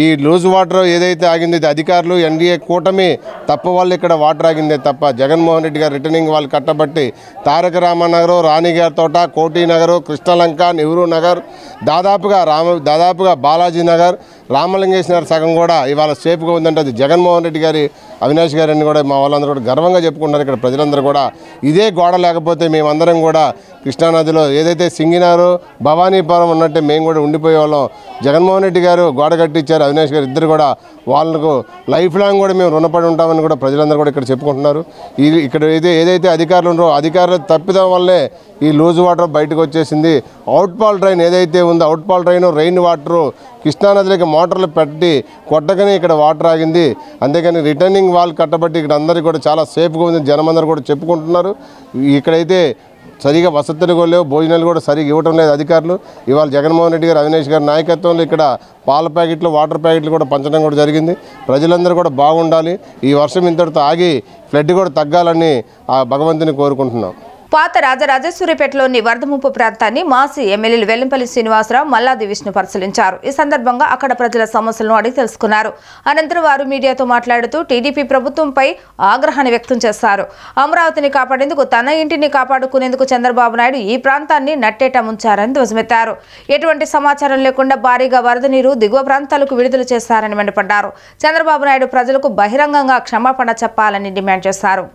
ఈ లూజ్ వాటర్ ఏదైతే ఆగిందో ఇది అధికారులు ఎన్డీఏ కూటమి తప్ప వాళ్ళు ఇక్కడ వాటర్ ఆగిందే తప్ప జగన్మోహన్ రెడ్డి గారు రిటర్నింగ్ వాళ్ళు కట్టబట్టి తారక రామనగర్, రాణిగారి తోట, కోటి నగర్, కృష్ణలంక, నెహ్రూ నగర్, దాదాపుగా బాలాజీ నగర్, రామలింగేశ్వర సగం కూడా ఇవాళ సేఫ్గా ఉందంటే అది జగన్మోహన్ రెడ్డి గారి, అవినాష్ గారిని కూడా మా వాళ్ళందరూ కూడా గర్వంగా చెప్పుకుంటున్నారు. ఇక్కడ ప్రజలందరూ కూడా ఇదే గోడ లేకపోతే మేమందరం కూడా కృష్ణానదిలో ఏదైతే సింగినారు, భవానీపురం ఉన్నట్టే మేము కూడా ఉండిపోయే వాళ్ళం. జగన్మోహన్ రెడ్డి గారు గోడ కట్టించారు, అవినాష్ గారు ఇద్దరు కూడా వాళ్ళకు లైఫ్ లాంగ్ కూడా మేము రుణపడి ఉంటామని కూడా ప్రజలందరూ కూడా ఇక్కడ చెప్పుకుంటున్నారు. ఇక్కడ ఏదైతే అధికారులు ఉన్నారో అధికారులు తప్పిదం వల్లే ఈ లూజ్ వాటర్ బయటకు వచ్చేసింది. అవుట్ఫాల్ డ్రైన్ ఏదైతే ఉందో అవుట్ఫాల్ డ్రైన్ రెయిన్ వాటరు కృష్ణానదిలోకి మోటార్లు పెట్టి కొట్టగానే ఇక్కడ వాటర్ ఆగింది. అంతేకాని రిటర్నింగ్ వాల్ కట్టబట్టి ఇక్కడ అందరికీ కూడా చాలా సేఫ్గా ఉంది జనమందరూ కూడా చెప్పుకుంటున్నారు. ఇక్కడైతే సరిగా వసతులు కూడా లేవు, భోజనాలు కూడా సరిగా ఇవ్వడం లేదు అధికారులు. ఇవాళ జగన్మోహన్ రెడ్డి గారు, అవినాష్ గారి నాయకత్వంలో ఇక్కడ పాల ప్యాకెట్లు, వాటర్ ప్యాకెట్లు కూడా పంచడం కూడా జరిగింది. ప్రజలందరూ కూడా బాగుండాలి, ఈ వర్షం ఇంతటితో ఆగి ఫ్లడ్ కూడా తగ్గాలని ఆ భగవంతుని కోరుకుంటున్నాం. పాత రాజరాజేశ్వరిపేటలోని వరద ముంపు ప్రాంతాన్ని మాజీ ఎమ్మెల్యేలు వెల్లంపల్లి శ్రీనివాసరావు, మల్లాది విష్ణు పరిశీలించారు. ఈ సందర్భంగా అక్కడ ప్రజల సమస్యలను అడిగి తెలుసుకున్నారు. అనంతరం వారు మీడియాతో మాట్లాడుతూ టీడీపీ ప్రభుత్వంపై ఆగ్రహాన్ని వ్యక్తం చేశారు. అమరావతిని కాపాడేందుకు తన ఇంటిని కాపాడుకునేందుకు చంద్రబాబు నాయుడు ఈ ప్రాంతాన్ని నట్టేట ముంచారని ధ్వజమెత్తారు. ఎటువంటి సమాచారం లేకుండా భారీగా వరద నీరు దిగువ ప్రాంతాలకు విడుదల చేశారని మండిపడ్డారు. చంద్రబాబు నాయుడు ప్రజలకు బహిరంగంగా క్షమాపణ చెప్పాలని డిమాండ్ చేశారు.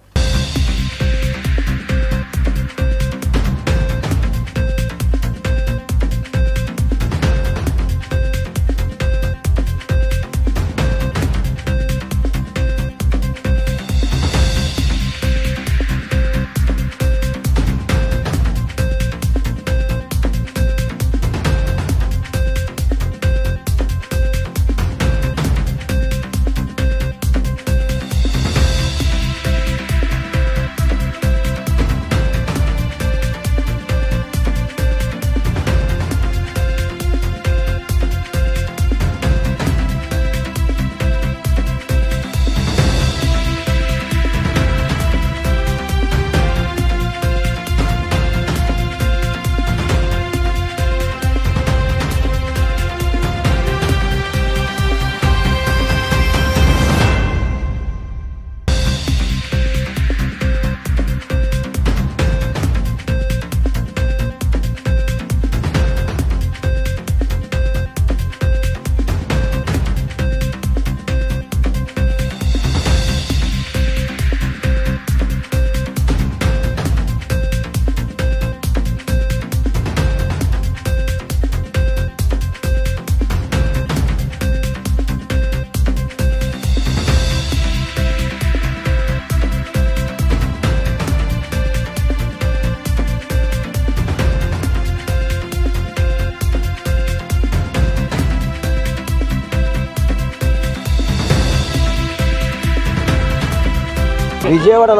విజయవాడ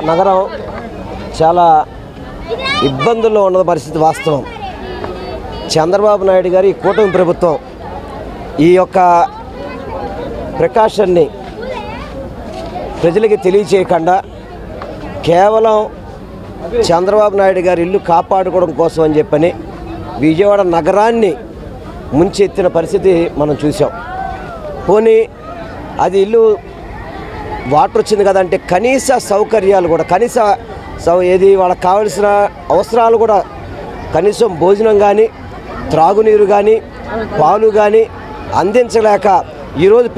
నగరం చాలా ఇబ్బందుల్లో ఉన్న పరిస్థితి వాస్తవం. చంద్రబాబు నాయుడు గారి కూటమి ప్రభుత్వం ఈ యొక్క ప్రికాషన్ని ప్రజలకి తెలియచేయకుండా కేవలం చంద్రబాబు నాయుడు గారి ఇల్లు కాపాడుకోవడం కోసం అని చెప్పని విజయవాడ నగరాన్ని ముంచెత్తిన పరిస్థితి మనం చూసాం. పోనీ అది ఇల్లు వాటర్ వచ్చింది కదంటే కనీస సౌకర్యాలు కూడా ఏది వాళ్ళకి కావలసిన అవసరాలు కూడా కనీసం భోజనం కానీ, త్రాగునీరు కానీ, పాలు కానీ అందించలేక ఈరోజు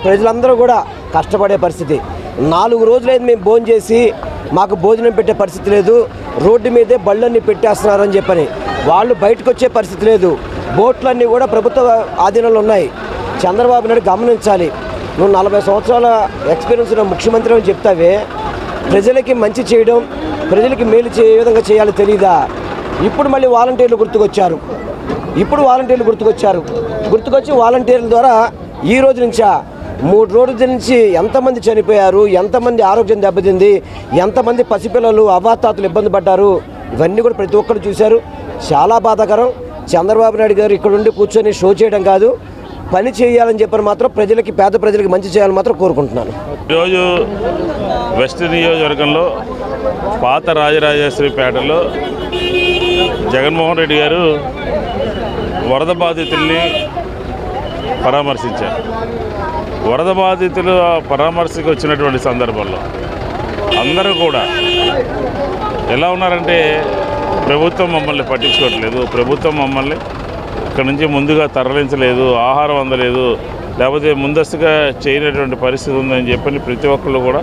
ప్రజలందరూ కూడా కష్టపడే పరిస్థితి. 4 రోజులైతే మేము భోజనం చేసి మాకు భోజనం పెట్టే పరిస్థితి లేదు, రోడ్డు మీదే బళ్ళన్నీ పెట్టేస్తున్నారని చెప్పని వాళ్ళు బయటకు వచ్చే పరిస్థితి లేదు. బోట్లన్నీ కూడా ప్రభుత్వ ఆధీనంలో ఉన్నాయి. చంద్రబాబు నాయుడు గమనించాలి. నువ్వు 40 సంవత్సరాల ఎక్స్పీరియన్స్ ఉన్న ముఖ్యమంత్రి అని చెప్తావే, ప్రజలకి మంచి చేయడం, ప్రజలకి మేలు ఏ విధంగా చేయాలో తెలీదా? ఇప్పుడు మళ్ళీ వాలంటీర్లు గుర్తుకొచ్చారు. గుర్తుకొచ్చి వాలంటీర్ల ద్వారా ఈ రోజు నుంచా 3 రోజుల నుంచి ఎంతమంది చనిపోయారు, ఎంతమంది ఆరోగ్యం దెబ్బతింది, ఎంతమంది పసిపిల్లలు అవాతాతలు ఇబ్బంది పడ్డారు, ఇవన్నీ కూడా ప్రతి ఒక్కరు చూశారు. చాలా బాధాకరం. చంద్రబాబు నాయుడు గారు ఇక్కడ ఉండి కూర్చొని షో చేయడం కాదు, పని చేయాలని చెప్పని మాత్రం ప్రజలకి, పేద ప్రజలకి మంచి చేయాలని మాత్రం కోరుకుంటున్నాను. ఈరోజు వెస్ట్ నియోజకవర్గంలో పాత రాజరాజేశ్వరిపేటలో జగన్మోహన్ రెడ్డి గారు వరద బాధితుల్ని పరామర్శించారు. వరద బాధితులు పరామర్శకు వచ్చినటువంటి సందర్భంలో అందరూ కూడా ఎలా ఉన్నారంటే ప్రభుత్వం మమ్మల్ని పట్టించుకోవట్లేదు, ప్రభుత్వం మమ్మల్ని ఇక్కడ నుంచి ముందుగా తరలించలేదు, ఆహారం అందలేదు, లేకపోతే ముందస్తుగా చేయనటువంటి పరిస్థితి ఉందని చెప్పని ప్రతి ఒక్కళ్ళు కూడా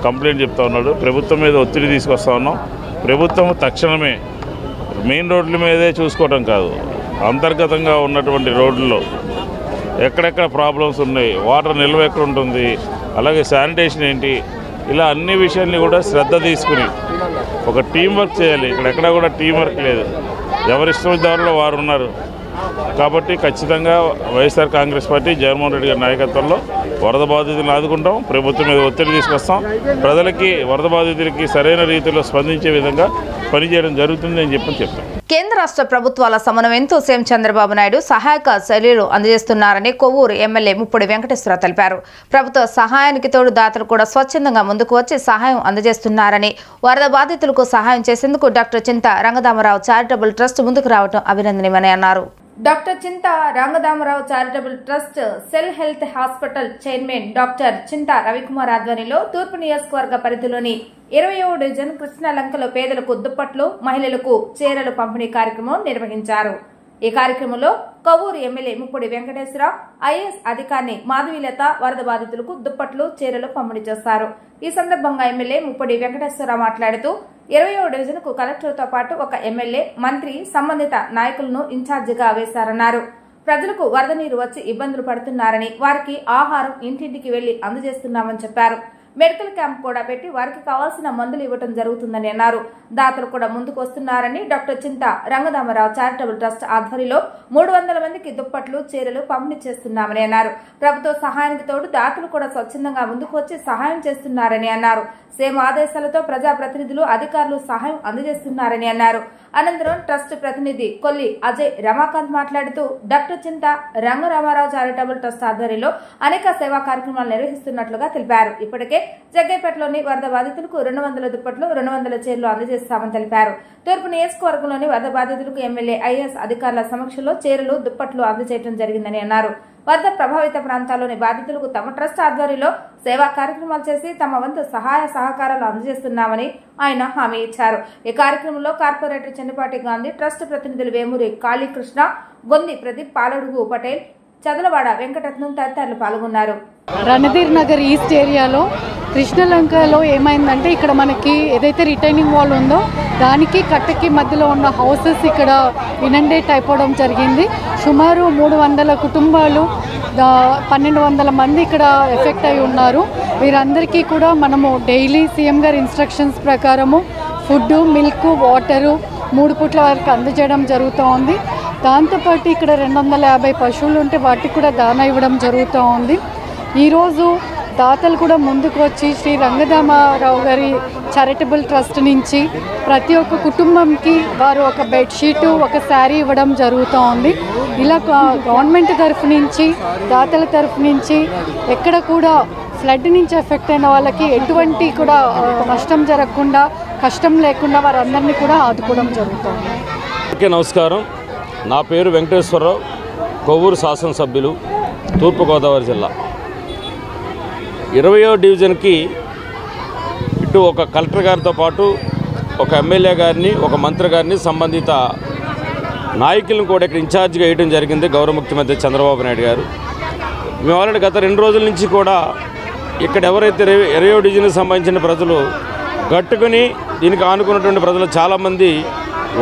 కంప్లైంట్ చెప్తా ఉన్నాడు. ప్రభుత్వం మీద ఒత్తిడి తీసుకొస్తా ఉన్నాం. ప్రభుత్వం తక్షణమే మెయిన్ రోడ్ల మీదే చూసుకోవడం కాదు, అంతర్గతంగా ఉన్నటువంటి రోడ్లలో ఎక్కడెక్కడ ప్రాబ్లమ్స్ ఉన్నాయి, వాటర్ నిల్వ ఎక్కడ ఉంటుంది, అలాగే శానిటేషన్ ఏంటి, ఇలా అన్ని విషయాల్ని కూడా శ్రద్ధ తీసుకుని ఒక టీం వర్క్ చేయాలి. ఇక్కడెక్కడా కూడా టీం వర్క్ లేదు, ఎవరిష్టం దారిలో వారు ఉన్నారు. కాబట్టి ఖచ్చితంగా వైఎస్ఆర్ కాంగ్రెస్ పార్టీ జగన్మోహన్ రెడ్డి గారి నాయకత్వంలో వరద బాధితులను ఆదుకుంటాం, ప్రభుత్వం మీద ఒత్తిడి తీసుకొస్తాం, ప్రజలకి వరద బాధితులకి సరైన రీతిలో స్పందించే విధంగా పనిచేయడం జరుగుతుంది అని చెప్తాం. కేంద్ర రాష్ట్ర ప్రభుత్వాల సమన్వయంతో సీఎం చంద్రబాబు నాయుడు సహాయక చర్యలు అందజేస్తున్నారని కొవ్వూరు ఎమ్మెల్యే ముప్పొడి వెంకటేశ్వరరావు తెలిపారు. ప్రభుత్వ సహాయానికి తోడు దాతలు కూడా స్వచ్ఛందంగా ముందుకు వచ్చి సహాయం అందజేస్తున్నారని, వరద బాధితులకు సహాయం చేసేందుకు doctor Chinta Rangadamarao charitable trust ముందుకు రావడం అభినందనీయమని అన్నారు. Doctor Chinta Rangadamarao charitable trust cell health hospital chairman doctor Chinta Ravikumar ఆధ్వర్యంలో తూర్పు నియోజకవర్గ పరిధిలోని 20వ డివిజన్ కృష్ణలంకలో పేదలకు దుప్పట్లు, మహిళలకు చీరలు పంపిణీ కార్యక్రమం నిర్వహించారు. ఈ కార్యక్రమంలో కొవ్వూరు ఎమ్మెల్యే ముప్పొడి వెంకటేశ్వరరావు, ఐఏఎస్ అధికారిని మాధవీలత వరద బాధితులకు దుప్పట్లు, చీరలు పంపిణీ చేస్తారు. ఈ సందర్భంగా ఎమ్మెల్యే ముప్పొడి వెంకటేశ్వరరావు మాట్లాడుతూ 20వ డివిజన్ కు కలెక్టర్తో పాటు ఒక ఎమ్మెల్యే, మంత్రి, సంబంధిత నాయకులను ఇన్ఛార్జిగా వేశారన్నారు. ప్రజలకు వరద నీరు వచ్చి ఇబ్బందులు పడుతున్నారని, వారికి ఆహారం ఇంటింటికి వెళ్లి అందజేస్తున్నామని చెప్పారు. మెడికల్ క్యాంప్ కూడా పెట్టి వారికి కావాల్సిన మందులు ఇవ్వడం జరుగుతుందని అన్నారు. దాతలు కూడా ముందుకు వస్తున్నారని doctor Chinta Rangadamarao charitable trust ఆధ్వర్యంలో 300 మందికి దుప్పట్లు, చీరలు పంపిణీ చేస్తున్నామని అన్నారు. ప్రభుత్వ సహాయానికి తోడు దాతలు కూడా స్వచ్ఛందంగా ముందుకు వచ్చి సహాయం చేస్తున్నారని అన్నారు. సేమ్ ఆదేశాలతో ప్రజాప్రతినిధులు, అధికారులు సహాయం అందజేస్తున్నారని అన్నారు. అనంతరం ట్రస్ట్ ప్రతినిధి కొల్లి అజయ్ రమాకాంత్ మాట్లాడుతూ డాక్టర్ చింత రంగరామారావు చారిటబుల్ ట్రస్ట్ ఆధ్వర్యంలో అనేక సేవా కార్యక్రమాలు నిర్వహిస్తున్నట్లుగా తెలిపారు. ఇప్పటికే జగ్గైపేటలోని వరద బాధితులకు 200 దుప్పట్లు, 200 చీరలు అందజేస్తామని తెలిపారు. తూర్పు నియోజకవర్గంలోని వరద బాధితులకు ఎమ్మెల్యే, ఐఏఎస్ అధికారుల సమక్షంలో చీరలు, దుప్పట్లు అందజేయడం జరిగిందని అన్నారు. వరద ప్రభావిత ప్రాంతాల్లోని బాధితులకు తమ ట్రస్ట్ ఆధ్వర్యంలో సేవా కార్యక్రమాలు చేసి తమ వంతు సహాయ సహకారాలు అందజేస్తున్నామని ఆయన హామీ ఇచ్చారు. ఈ కార్యక్రమంలో కార్పొరేటర్ చెన్నపాటి గాంధీ, ట్రస్ట్ ప్రతినిధులు వేమూరి కాళీకృష్ణ, గొంది ప్రదీప్, పాలడుగు పటేల్, చదలవాడ వెంకటరత్నం తదితరులు పాల్గొన్నారు. రణధీర్ నగర్ ఈస్ట్ ఏరియాలో కృష్ణలంకలో ఏమైందంటే, ఇక్కడ మనకి ఏదైతే రిటైనింగ్ వాల్ ఉందో దానికి కట్టకి మధ్యలో ఉన్న హౌసెస్ ఇక్కడ ఇనండేట్ అయిపోవడం జరిగింది. సుమారు 300 కుటుంబాలు, 1200 మంది ఇక్కడ ఎఫెక్ట్ అయి ఉన్నారు. వీరందరికీ కూడా మనము డైలీ సీఎం గారి ఇన్స్ట్రక్షన్స్ ప్రకారము ఫుడ్, మిల్క్, వాటరు 3 పూట్ల వరకు అందజేయడం జరుగుతూ ఉంది. దాంతోపాటు ఇక్కడ 250 పశువులు ఉంటే వాటికి కూడా దానా ఇవ్వడం జరుగుతూ ఉంది. ఈరోజు దాతలు కూడా ముందుకు వచ్చి శ్రీ రంగదామరావు గారి చారిటబుల్ ట్రస్ట్ నుంచి ప్రతి ఒక్క కుటుంబంకి వారు ఒక బెడ్షీటు, ఒక శారీ ఇవ్వడం జరుగుతూ ఉంది. ఇలా గవర్నమెంట్ తరఫు నుంచి, దాతల తరఫు నుంచి ఎక్కడ కూడా ఫ్లడ్ నుంచి ఎఫెక్ట్ అయిన వాళ్ళకి ఎటువంటి కూడా నష్టం జరగకుండా, కష్టం లేకుండా వారందరినీ కూడా ఆదుకోవడం జరుగుతుంది. ఓకే, నమస్కారం. నా పేరు వెంకటేశ్వరరావు, కొవ్వూరు శాసనసభ్యులు, తూర్పుగోదావరి జిల్లా. 20వ డివిజన్కి ఇటు ఒక కలెక్టర్ గారితో పాటు ఒక ఎమ్మెల్యే గారిని, ఒక మంత్రి గారిని, సంబంధిత నాయకులను కూడా ఇక్కడ ఇన్ఛార్జిగా వేయడం జరిగింది గౌరవ ముఖ్యమంత్రి చంద్రబాబు నాయుడు గారు. మేము ఆల్రెడీ గత 2 రోజుల నుంచి కూడా ఇక్కడ ఎవరైతే 20వ డివిజన్కి సంబంధించిన ప్రజలు గట్టుకుని దీనికి ఆనుకున్నటువంటి ప్రజలు చాలామంది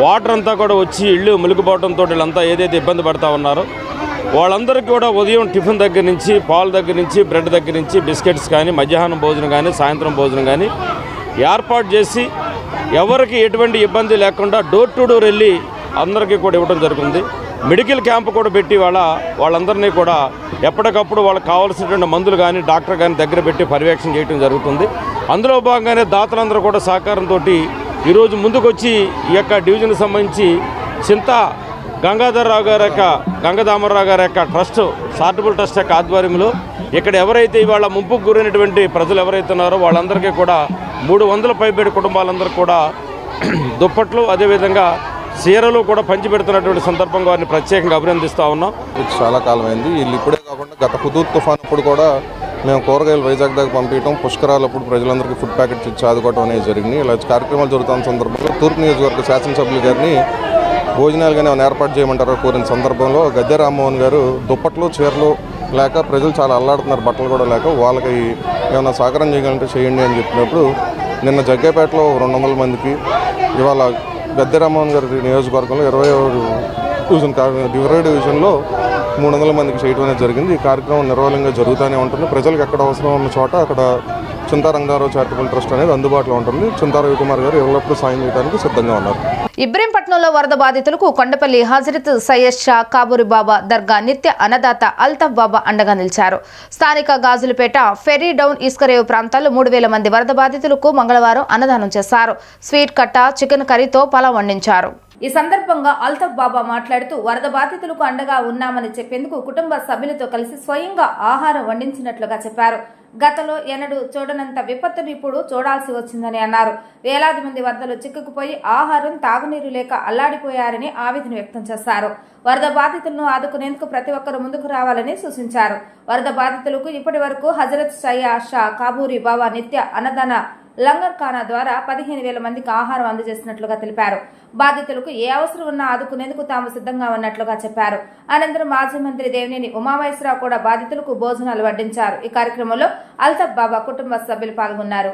వాటర్ అంతా కూడా వచ్చి ఇళ్ళు మునిగిపోవడంతో వీళ్ళంతా ఏదైతే ఇబ్బంది పడుతూ ఉన్నారో వాళ్ళందరికీ కూడా ఉదయం టిఫిన్ దగ్గర నుంచి, పాలు దగ్గర నుంచి, బ్రెడ్ దగ్గర నుంచి, బిస్కెట్స్ కానీ, మధ్యాహ్నం భోజనం కానీ, సాయంత్రం భోజనం కానీ ఏర్పాటు చేసి ఎవరికి ఎటువంటి ఇబ్బంది లేకుండా డోర్ టు డోర్ వెళ్ళి అందరికీ కూడా ఇవ్వడం జరుగుతుంది. మెడికల్ క్యాంప్ కూడా పెట్టి వాళ్ళందరినీ కూడా ఎప్పటికప్పుడు వాళ్ళకి కావాల్సినటువంటి మందులు కానీ, డాక్టర్ కానీ దగ్గర పెట్టి పర్యవేక్షణ చేయడం జరుగుతుంది. అందులో భాగంగానే దాతలందరూ కూడా సహకారంతో ఈరోజు ముందుకొచ్చి ఈ యొక్క డివిజన్కి సంబంధించి చింత గంగాధరరావు గారి యొక్క ట్రస్ట్, చారిటబుల్ ట్రస్ట్ యొక్క ఆధ్వర్యంలో ఇక్కడ ఎవరైతే ఇవాళ ముంపుకు గురైనటువంటి ప్రజలు ఎవరైతే ఉన్నారో వాళ్ళందరికీ కూడా 300 పైబడి కుటుంబాలందరూ కూడా దుప్పట్లు, అదేవిధంగా చీరలు కూడా పంచిపెడుతున్నటువంటి సందర్భంగా వారిని ప్రత్యేకంగా అభినందిస్తూ ఉన్నాం. చాలా కాలమైంది. వీళ్ళు ఇప్పుడే కాకుండా గత హుదూద్ తుఫాన్ అప్పుడు కూడా మేము కూరగాయలు వైజాగ్ దాకా పంపించడం, పుష్కరాలప్పుడు ప్రజలందరికీ ఫుడ్ ప్యాకెట్స్ ఇచ్చి ఆదుకోవడం అనేది జరిగింది. ఇలా కార్యక్రమాలు జరుగుతున్న సందర్భంలో తూర్పు నియోజకవర్గ శాసనసభ్యులు గారిని భోజనాలు కానీ ఏమైనా ఏర్పాటు చేయమంటారో కోరిన సందర్భంలో గద్దె రామ్మోహన్ గారు దుప్పట్లు చీరలు లేక ప్రజలు చాలా అల్లాడుతున్నారు, బట్టలు కూడా లేక, వాళ్ళకి ఏమైనా సహకారం చేయగలంటే చేయండి అని చెప్పినప్పుడు నిన్న జగ్గేపేటలో 200 మందికి, ఇవాళ గద్దె రామ్మోహన్ గారి నియోజకవర్గంలో 20 డివిజన్లో 300 మందికి చేయడం అనేది జరిగింది. ఈ కార్యక్రమం నిర్వహణంగా జరుగుతూనే ఉంటుంది. ప్రజలకు ఎక్కడ అవసరం ఉన్న చోట అక్కడ చింతా రంగారావు చారిటబుల్ ట్రస్ట్ అనేది అందుబాటులో ఉంటుంది. చింతా రవికుమార్ గారు ఎల్లప్పుడూ సాయం చేయడానికి సిద్ధంగా ఉన్నారు. ఇబ్రహీంపట్నంలో వరద బాధితులకు కొండపల్లి హజరత్ సయ్యద్ షా కాబూరి బాబా దర్గా నిత్య అన్నదాత అల్తాఫ్ బాబా అండగా నిలిచారు. స్థానిక గాజులపేట, ఫెర్రీ డౌన్, ఇస్కరేవు ప్రాంతాల్లో 3000 మంది వరద బాధితులకు మంగళవారం అన్నదానం చేశారు. స్వీట్ కట్ట, చికెన్ కర్రీతో పలావ్ వండించారు. ఈ సందర్భంగా అల్తాఫ్ బాబా మాట్లాడుతూ వరద బాధితులకు అండగా ఉన్నామని చెప్పేందుకు కుటుంబ సభ్యులతో కలిసి స్వయంగా ఆహారం వండించినట్లుగా చెప్పారు. గతంలో ఎన్నడూ చూడనంత విపత్తును ఇప్పుడు చూడాల్సి వచ్చిందని అన్నారు. వేలాది మంది వరదలు చిక్కుకుపోయి ఆహారం, తాగునీరు లేక అల్లాడిపోయారని ఆవేదన వ్యక్తం చేశారు. వరద బాధితులను ఆదుకునేందుకు ప్రతి ఒక్కరూ ముందుకు రావాలని సూచించారు. వరద బాధితులకు ఇప్పటి వరకు హజరత్ సయ్యద్ షా కాబూరి బాబా నిత్య అన్నదాన లంగర్ ఖానా ద్వారా 15,000 మందికి ఆహారం అందజేసినట్లుగా తెలిపారు. బాధితులకు ఏ అవసరం ఉన్నా ఆదుకునేందుకు తాము సిద్ధంగా ఉన్నట్లుగా చెప్పారు. అనంతరం మాజీ మంత్రి దేవినేని ఉమామహేశ్వరరావు కూడా బాధితులకు భోజనాలు వడ్డించారు. ఈ కార్యక్రమంలో అల్తాఫ్ బాబా కుటుంబ సభ్యులు పాల్గొన్నారు.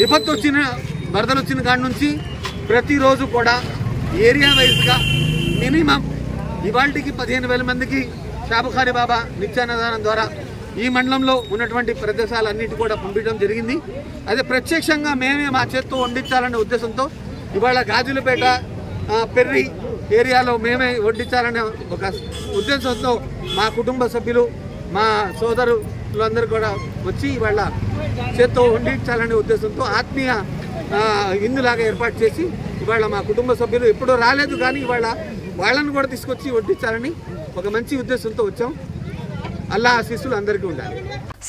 విపత్తు వచ్చిన వరదలు వచ్చిన కాడి నుంచి ప్రతిరోజు కూడా ఏరియా వైజ్గా మినిమం ఇవాళకి 15,000 మందికి షాబుఖారి బాబా నిత్యాన్నదానం ద్వారా ఈ మండలంలో ఉన్నటువంటి ప్రదేశాలన్నిటి కూడా పంపించడం జరిగింది. అదే ప్రత్యక్షంగా మేమే మా చేత్తో వండించాలనే ఉద్దేశంతో ఇవాళ గాజులపేట, పెర్రి ఏరియాలో మేమే వండించాలనే ఒక ఉద్దేశంతో మా కుటుంబ సభ్యులు, మా సోదరులందరూ కూడా వచ్చి ఇవాళ చేత్తో వండించాలనే ఉద్దేశంతో ఆత్మీయ ఇందులాగా ఏర్పాటు చేసి ఇవాళ మా కుటుంబ సభ్యులు ఎప్పుడూ రాలేదు కానీ ఇవాళ వాళ్ళని కూడా తీసుకొచ్చి వడ్డించాలని ఒక మంచి ఉద్దేశంతో వచ్చాం. అల్లా ఆశీస్సులు అందరికీ ఉండాలి.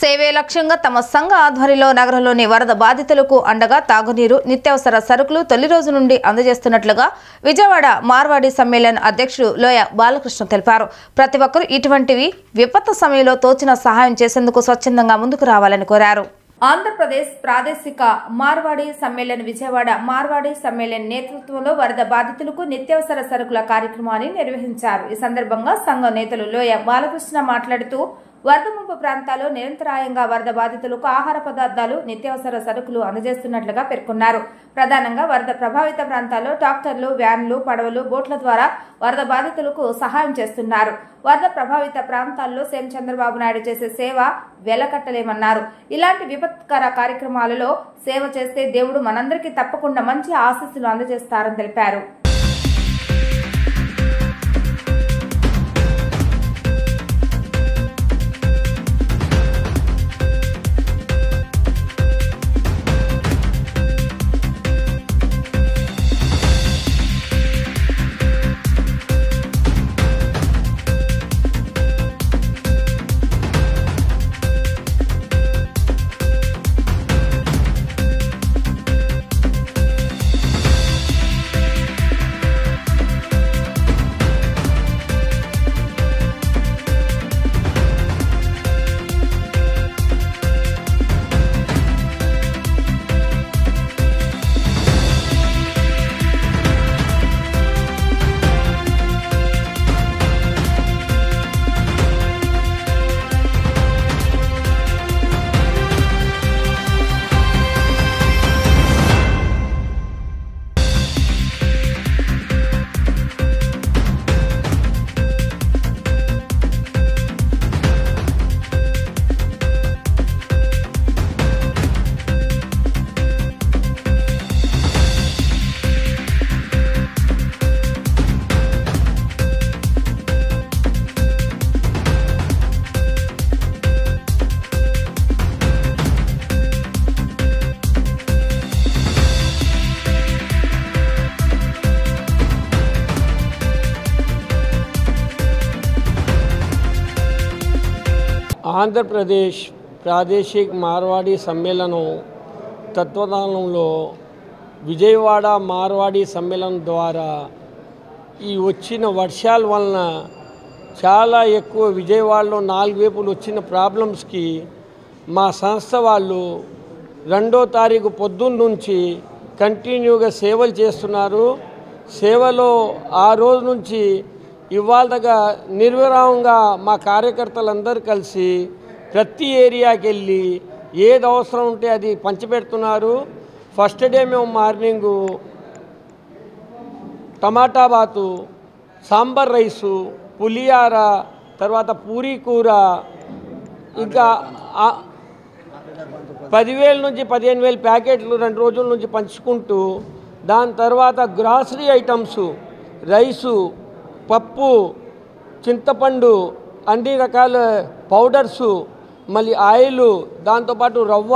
సేవే లక్ష్యంగా తమ సంఘ ఆధ్వర్యంలో నగరంలోని వరద బాధితులకు అండగా తాగునీరు, నిత్యావసర సరుకులు తొలి రోజు నుండి అందజేస్తున్నట్లుగా విజయవాడ మార్వాడి సమ్మేళన్ అధ్యక్షుడు లోయ బాలకృష్ణ తెలిపారు. ప్రతి ఒక్కరూ ఇటువంటివి విపత్తు సమయంలో తోచిన సహాయం చేసేందుకు స్వచ్ఛందంగా ముందుకు రావాలని కోరారు. ఆంధ్రప్రదేశ్ ప్రాదేశిక మార్వాడి సమ్మేళన్ విజయవాడ మార్వాడి సమ్మేళన్ నేతృత్వంలో వరద బాధితులకు నిత్యావసర సరుకుల కార్యక్రమాన్ని నిర్వహించారు. ఈ సందర్భంగా సంఘం నేతలు లోయ బాలకృష్ణ మాట్లాడుతూ వరద ముంపు ప్రాంతాల్లో నిరంతరాయంగా వరద బాధితులకు ఆహార పదార్థాలు, నిత్యావసర సరుకులు అందజేస్తున్నట్లుగా పేర్కొన్నారు. ప్రధానంగా వరద ప్రభావిత ప్రాంతాల్లో ట్రాక్టర్లు, వ్యాన్లు, పడవలు, బోట్ల ద్వారా వరద బాధితులకు సహాయం చేస్తున్నారు. వరద ప్రభావిత ప్రాంతాల్లో సీఎం చంద్రబాబు నాయుడు చేసే సేవ వెలకట్టలేమన్నారు. ఇలాంటి విపత్కర కార్యక్రమాలలో సేవ చేస్తే దేవుడు మనందరికీ తప్పకుండా మంచి ఆశీస్సులు అందజేస్తారని తెలిపారు. ఆంధ్రప్రదేశ్ ప్రాదేశిక మార్వాడి సమ్మేళనం తత్వదానంలో విజయవాడ మార్వాడి సమ్మేళనం ద్వారా ఈ వచ్చిన వర్షాల వలన చాలా ఎక్కువ విజయవాడలో 4 వైపులు వచ్చిన ప్రాబ్లమ్స్కి మా సంస్థ వాళ్ళు 2వ తారీఖు పొద్దున్న నుంచి కంటిన్యూగా సేవలు చేస్తున్నారు. సేవలో ఆ రోజు నుంచి ఇవాళ దాకా నిర్విరామంగా మా కార్యకర్తలందరూ కలిసి ప్రతి ఏరియాకి వెళ్ళి ఏది అవసరం ఉంటే అది పంచిపెడుతున్నారు. ఫస్ట్ డే మేము మార్నింగు టమాటా బాతు, సాంబార్ రైసు, పులియార, తర్వాత పూరీ కూర, ఇంకా 10,000 నుంచి 15,000 ప్యాకెట్లు 2 రోజుల నుంచి పంచుకుంటూ, దాని తర్వాత గ్రాసరీ ఐటమ్స్, రైసు, పప్పు, చింతపండు, అన్ని రకాల పౌడర్సు, మళ్ళీ ఆయిలు, దాంతోపాటు రవ్వ,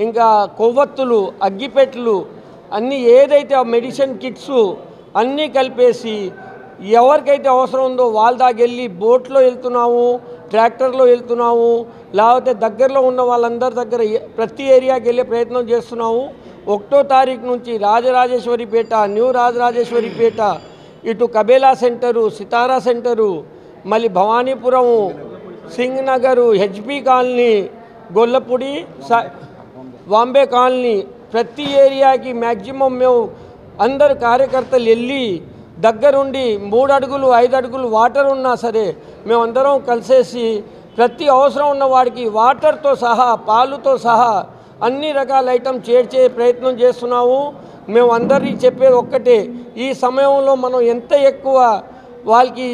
ఇంకా కొవ్వొత్తులు, అగ్గిపెట్లు అన్నీ ఏదైతే మెడిసిన్ కిట్స్ అన్నీ కలిపేసి ఎవరికైతే అవసరం ఉందో వాళ్ళ దాకా వెళ్ళి బోట్లో వెళ్తున్నాము, ట్రాక్టర్లో వెళ్తున్నాము, లేకపోతే దగ్గరలో ఉన్న వాళ్ళందరి దగ్గర ప్రతి ఏరియాకి వెళ్ళే ప్రయత్నం చేస్తున్నాము. 1వ తారీఖు నుంచి రాజరాజేశ్వరిపేట, న్యూ రాజరాజేశ్వరిపేట, ఇటు కబేలా సెంటరు, సితారా సెంటరు, మళ్ళీ Bhavanipuram, Singh Nagar, HP colony, Gollapudi, Bombay colony, ప్రతి ఏరియాకి మ్యాక్సిమం మేము అందరు కార్యకర్తలు వెళ్ళి దగ్గరుండి 3 అడుగులు 5 అడుగులు వాటర్ ఉన్నా సరే మేమందరం కలిసేసి ప్రతి అవసరం ఉన్న వాడికి వాటర్తో సహా పాలుతో సహా అన్ని రకాల ఐటమ్ చేర్చే ప్రయత్నం చేస్తున్నాము. మేము అందరికీ చెప్పేది ఒక్కటే, ఈ సమయంలో మనం ఎంత ఎక్కువ వాళ్ళకి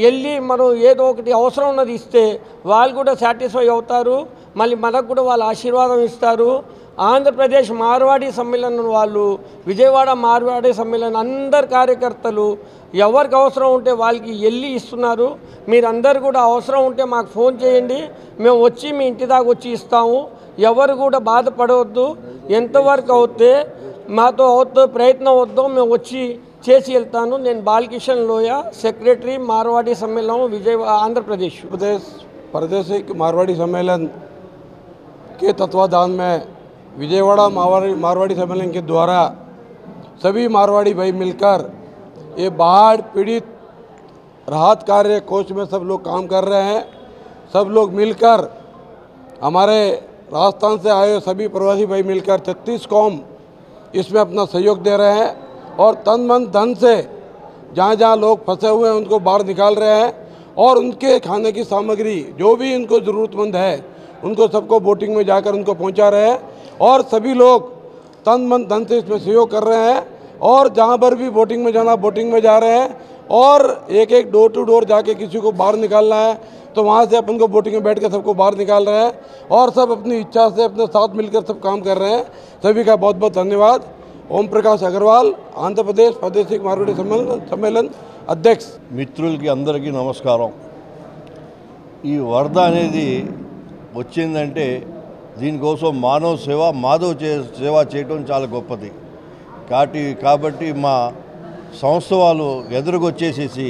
వెళ్ళి మనం ఏదో ఒకటి అవసరం ఉన్నది ఇస్తే వాళ్ళు కూడా సాటిస్ఫై అవుతారు, మళ్ళీ మనకు కూడా వాళ్ళ ఆశీర్వాదం ఇస్తారు. ఆంధ్రప్రదేశ్ మార్వాడి సమ్మేళనం వాళ్ళు, విజయవాడ మార్వాడి సమ్మేళనం అందరు కార్యకర్తలు ఎవరికి అవసరం ఉంటే వాళ్ళకి వెళ్ళి ఇస్తున్నారు. మీరందరూ కూడా అవసరం ఉంటే మాకు ఫోన్ చేయండి, మేము వచ్చి మీ ఇంటి దాకా వచ్చి ఇస్తాము. ఎవరు కూడా బాధపడవద్దు. ఎంతవరకు అవుతే మాతో అవుతో ప్రయత్నం వద్దో మేము వచ్చి చేసి వెళ్తాను. నేను బాలకిషన్ లోయ, సెక్रेटरी मारवाड़ी सम्मेलन विजयवाड़ा आंध्र प्रदेश। प्रादेशिक मारवाड़ी सम्मेलन के तत्वाधान में विजयवाड़ा मारवाड़ी सम्मेलन के द्वारा सभी मारवाड़ी भाई मिलकर ये बाढ़ पीड़ित राहत कार्य कोष में सब लोग काम कर रहे हैं। सब लोग मिलकर हमारे राजस्थान से आए सभी प्रवासी भाई मिलकर 36 कौम इसमें अपना सहयोग दे रहे हैं और तन मन धन से जहाँ जहाँ लोग फंसे हुए हैं उनको बाहर निकाल रहे हैं और उनके खाने की सामग्री जो भी उनको ज़रूरतमंद है उनको सबको बोटिंग में जाकर उनको पहुँचा रहे हैं और सभी लोग तन मन धन से इसमें सहयोग कर रहे हैं और जहाँ पर भी बोटिंग में जाना बोटिंग में जा रहे हैं और एक एक डोर टू डोर जाके किसी को बाहर निकालना है तो वहाँ से अपन को बोटिंग में बैठ कर सबको बाहर निकाल रहे हैं और सब अपनी इच्छा से अपने साथ मिलकर सब काम कर रहे हैं। सभी का बहुत बहुत धन्यवाद। ओम प्रकाश अग्रवाल, आंध्र प्रदेश प्रादेशिक मारवाड़ी सम्मेलन अध्यक्ष। మిత్రులకి అందరికీ నమస్కారం। ఈ వరద అనేది వచ్చిందంటే దీనికోసం మానవ సేవ సేవ చేయడం చాలా గొప్పది కాబట్టి మా సంస్థ వాళ్ళు ఎదురుకొచ్చేసేసి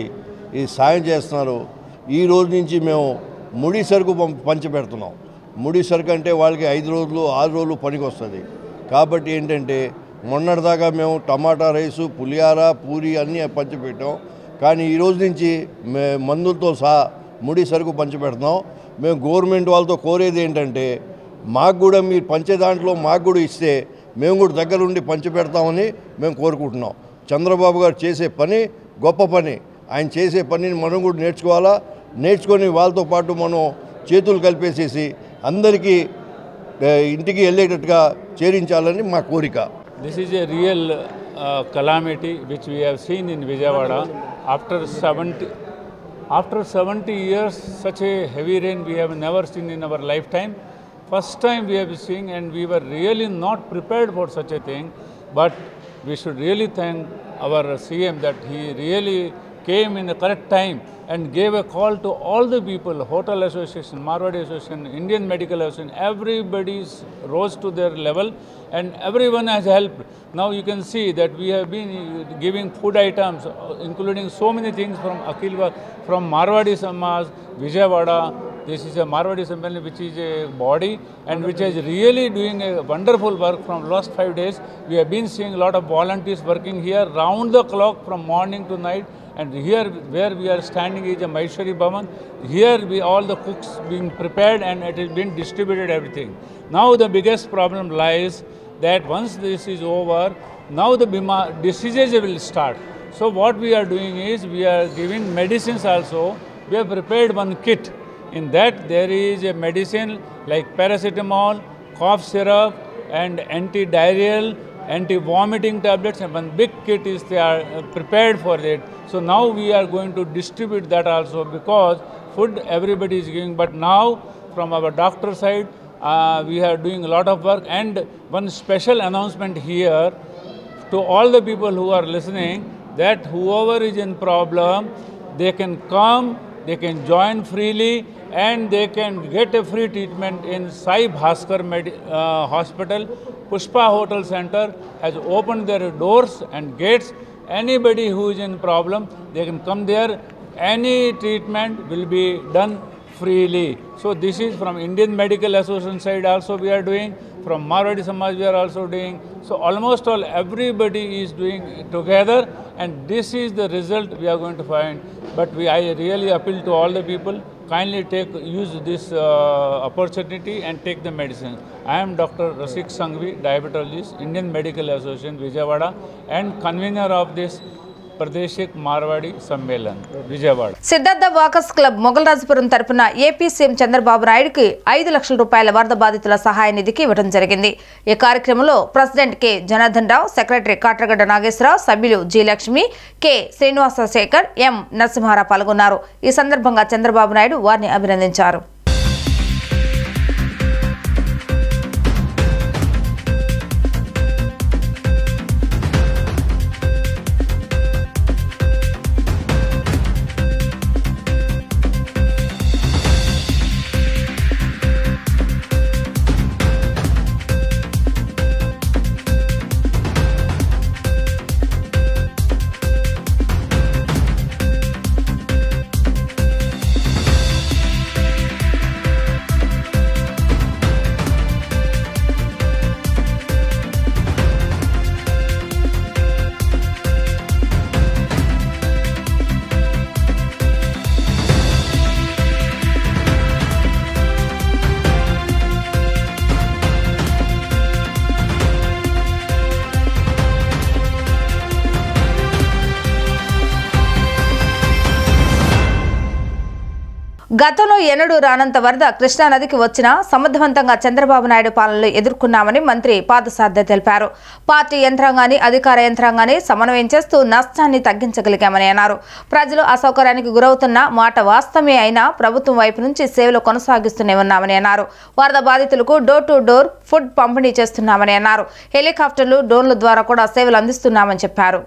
ఈ సాయం చేస్తున్నారు। ఈ రోజు నుంచి మేము ముడి సరుకు పంచిపెడుతున్నాం। ముడి సరుకు అంటే వాళ్ళకి 5 రోజులు 6 రోజులు పనికి వస్తుంది కాబట్టి ఏంటంటే మొన్నటిదాకా మేము టమాటా రైసు పులియార పూరి అన్నీ పంచిపెట్టాం కానీ ఈ రోజు నుంచి మందులతో సహా ముడి సరుకు పంచిపెడుతున్నాం। మేము గవర్నమెంట్ వాళ్ళతో కోరేది ఏంటంటే మాకు కూడా మీరు పంచే దాంట్లో మాకు కూడా ఇస్తే మేము కూడా దగ్గరుండి పంచిపెడతామని మేము కోరుకుంటున్నాం। చంద్రబాబు గారు చేసే పని గొప్ప పని, ఆయన చేసే పనిని మనం కూడా నేర్చుకోవాలా, నేర్చుకొని వాళ్ళతో పాటు మనం చేతులు కలిపేసేసి అందరికీ ఇంటికి వెళ్ళేటట్టుగా చేరించాలని మా కోరిక। This is a real calamity which we have seen in Vijayawada. After 70 years, such a heavy rain we have never seen in our lifetime. First time we have seen, and we were really not prepared for such a thing. But we should really thank our CM that he really came in the correct time and gave a call to all the people, Hotel Association, Marwadi Association, Indian Medical Association, everybody rose to their level and everyone has helped. Now you can see that we have been giving food items, including so many things from Akilva, from Marwadi Samaj, Vijayawada, This is a Marwadi Sammellan which is a body and which is really doing a wonderful work from last 5 days. We have been seeing a lot of volunteers working here round the clock from morning to night. And here where we are standing is a Maheshwari Bhavan. Here all the cooks being prepared and it is being distributed everything. Now the biggest problem lies that once this is over, now the diseases will start. So what we are doing is we are giving medicines also. We have prepared one kit. In that there is a medicine like paracetamol, cough syrup and anti-diarrheal, anti-vomiting tablets, and one big kit is they are prepared for it. So now we are going to distribute that also because food everybody is giving. But now from our doctor side, we are doing a lot of work, and one special announcement here to all the people who are listening that whoever is in problem, they can come, they can join freely and they can get a free treatment in Sai Bhaskar Hospital. Pushpa Hotel Center has opened their doors and gates. Anybody who is in problem, they can come there. Any treatment will be done freely. So this is from Indian Medical Association side also we are doing. From Marwadi Samaj we are also doing. So almost all everybody is doing together, and this is the result we are going to find. But I really appeal to all the people, kindly use this opportunity and take the medicine. I am Dr. Rasik Sanghvi, diabetologist, Indian Medical Association, Vijayawada, and convener of this Pradeshik Marwadi Sammellan, Vijayawada. Siddhartha walkers club Mogalrajapuram తరపున AP CM Chandrababu నాయుడుకి 5 లక్షల రూపాయల వరద బాధితుల సహాయ నిధికి ఇవ్వడం జరిగింది. ఈ కార్యక్రమంలో president K Janardhan Rao, secretary Katragadda Nageswararao, సభ్యులు జి లక్ష్మి, కె శ్రీనివాస శేఖర్, ఎం నరసింహారావు పాల్గొన్నారు. ఈ సందర్భంగా చంద్రబాబు నాయుడు వారిని అభినందించారు. గతంలో ఎన్నడూ రానంత వరద కృష్ణానదికి వచ్చినా సమర్థవంతంగా చంద్రబాబు నాయుడు పాలనలో ఎదుర్కొన్నామని మంత్రి పాదసారథి తెలిపారు. పార్టీ యంత్రాంగాన్ని, అధికార యంత్రాంగాన్ని సమన్వయం చేస్తూ నష్టాన్ని తగ్గించగలిగామని అన్నారు. ప్రజలు అసౌకర్యానికి గురవుతున్న మాట వాస్తవమే అయినా ప్రభుత్వం వైపు నుంచి సేవలు కొనసాగిస్తూనే ఉన్నామని అన్నారు. వరద బాధితులకు డోర్ టు డోర్ ఫుడ్ పంపిణీ చేస్తున్నామని అన్నారు. హెలికాప్టర్లు, డ్రోన్ల ద్వారా కూడా సేవలు అందిస్తున్నామని చెప్పారు.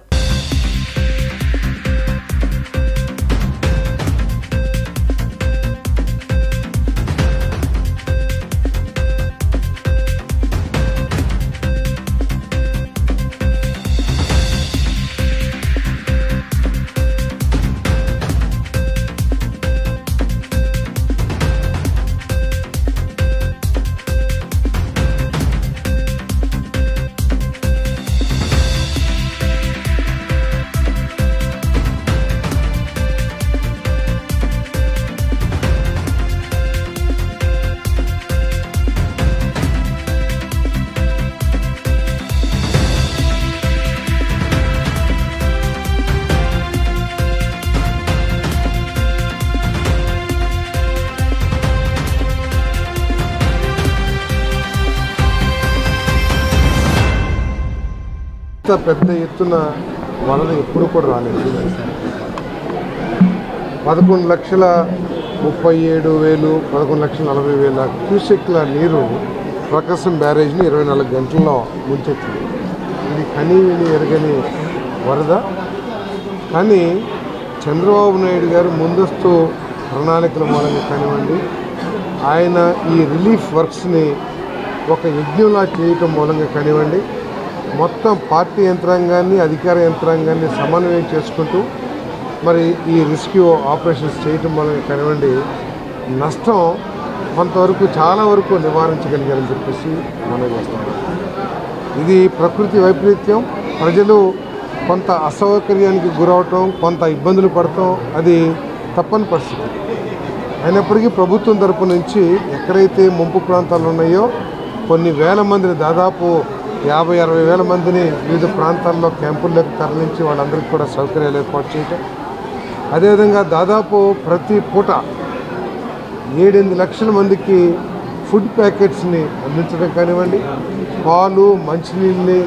పెద్ద ఎత్తున వరద ఎప్పుడు కూడా రాలేదు. 11,37,000 11,40,000 క్యూసెక్ల నీరు ప్రకాశం బ్యారేజ్ని 24 గంటల్లో ముంచెత్తింది. ఇది కనీవిని ఎరగని వరద. కానీ చంద్రబాబు నాయుడు గారు ముందస్తు ప్రణాళికల మూలంగా కానివ్వండి, ఆయన ఈ రిలీఫ్ వర్క్స్ని ఒక యజ్ఞంలా చేయటం మూలంగా కానివ్వండి, మొత్తం పార్టీ యంత్రాంగాన్ని, అధికార యంత్రాంగాన్ని సమన్వయం చేసుకుంటూ మరి ఈ రెస్క్యూ ఆపరేషన్స్ చేయటం వల్ల కానివ్వండి, నష్టం కొంతవరకు చాలా వరకు నివారించగలిగారని చెప్పేసి మనం చేస్తాం. ఇది ప్రకృతి వైపరీత్యం. ప్రజలు కొంత అసౌకర్యానికి గురవటం, కొంత ఇబ్బందులు పడటం అది తప్పని పరిస్థితి. అయినప్పటికీ ప్రభుత్వం తరపు నుంచి ఎక్కడైతే ముంపు ప్రాంతాలు ఉన్నాయో కొన్ని వేల మందిని, దాదాపు 50-60 వేల మందిని వివిధ ప్రాంతాల్లో క్యాంపుల్లోకి తరలించి వాళ్ళందరికీ కూడా సౌకర్యాలు ఏర్పాటు చేయటం, అదేవిధంగా దాదాపు ప్రతి పూట 7-8 లక్షల మందికి ఫుడ్ ప్యాకెట్స్ని అందించడం కానివ్వండి, పాలు మంచినీళ్ళని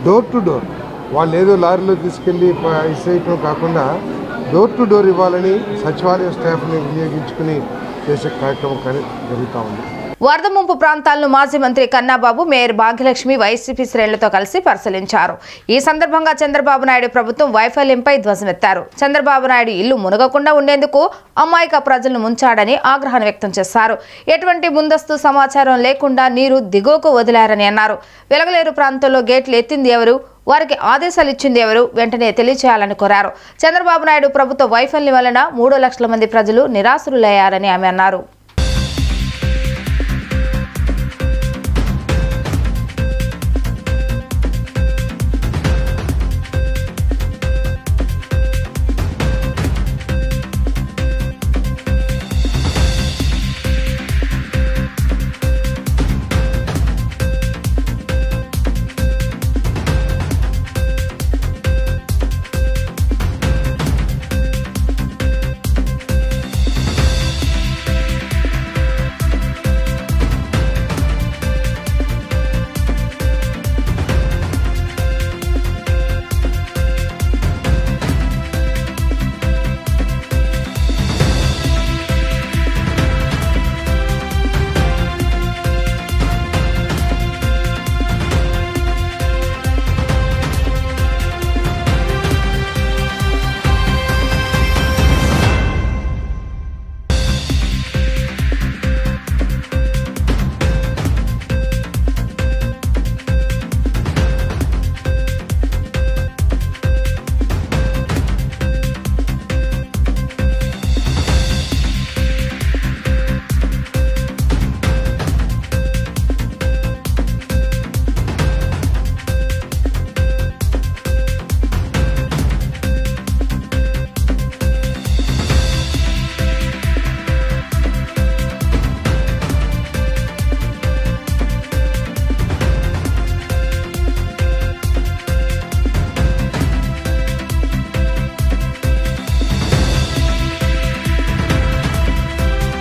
డోర్ టు డోర్, వాళ్ళు ఏదో లారీలో తీసుకెళ్ళి ఇసేయటం కాకుండా డోర్ టు డోర్ ఇవ్వాలని సచివాలయ స్టాఫ్ని వినియోగించుకుని చేసే కార్యక్రమం కానీ జరుగుతూ ఉంది. వరద ముంపు ప్రాంతాలను మాజీ మంత్రి కన్నాబాబు, మేయర్ భాగ్యలక్ష్మి వైసీపీ శ్రేణులతో కలిసి పరిశీలించారు. ఈ సందర్భంగా చంద్రబాబు నాయుడు ప్రభుత్వం వైఫల్యంపై ధ్వజమెత్తారు. చంద్రబాబు నాయుడు ఇల్లు మునగకుండా ఉండేందుకు అమాయక ప్రజలను ముంచాడని ఆగ్రహాన్ని వ్యక్తం చేశారు. ఎటువంటి ముందస్తు సమాచారం లేకుండా నీరు దిగువకు వదిలారని అన్నారు. వెలగలేరు ప్రాంతంలో గేట్లు ఎత్తింది ఎవరు, వారికి ఆదేశాలు ఇచ్చింది ఎవరు, వెంటనే తెలియచేయాలని కోరారు. చంద్రబాబు నాయుడు ప్రభుత్వ వైఫల్యం వలన 3 లక్షల మంది ప్రజలు నిరాశ్రులయ్యారని ఆమె అన్నారు.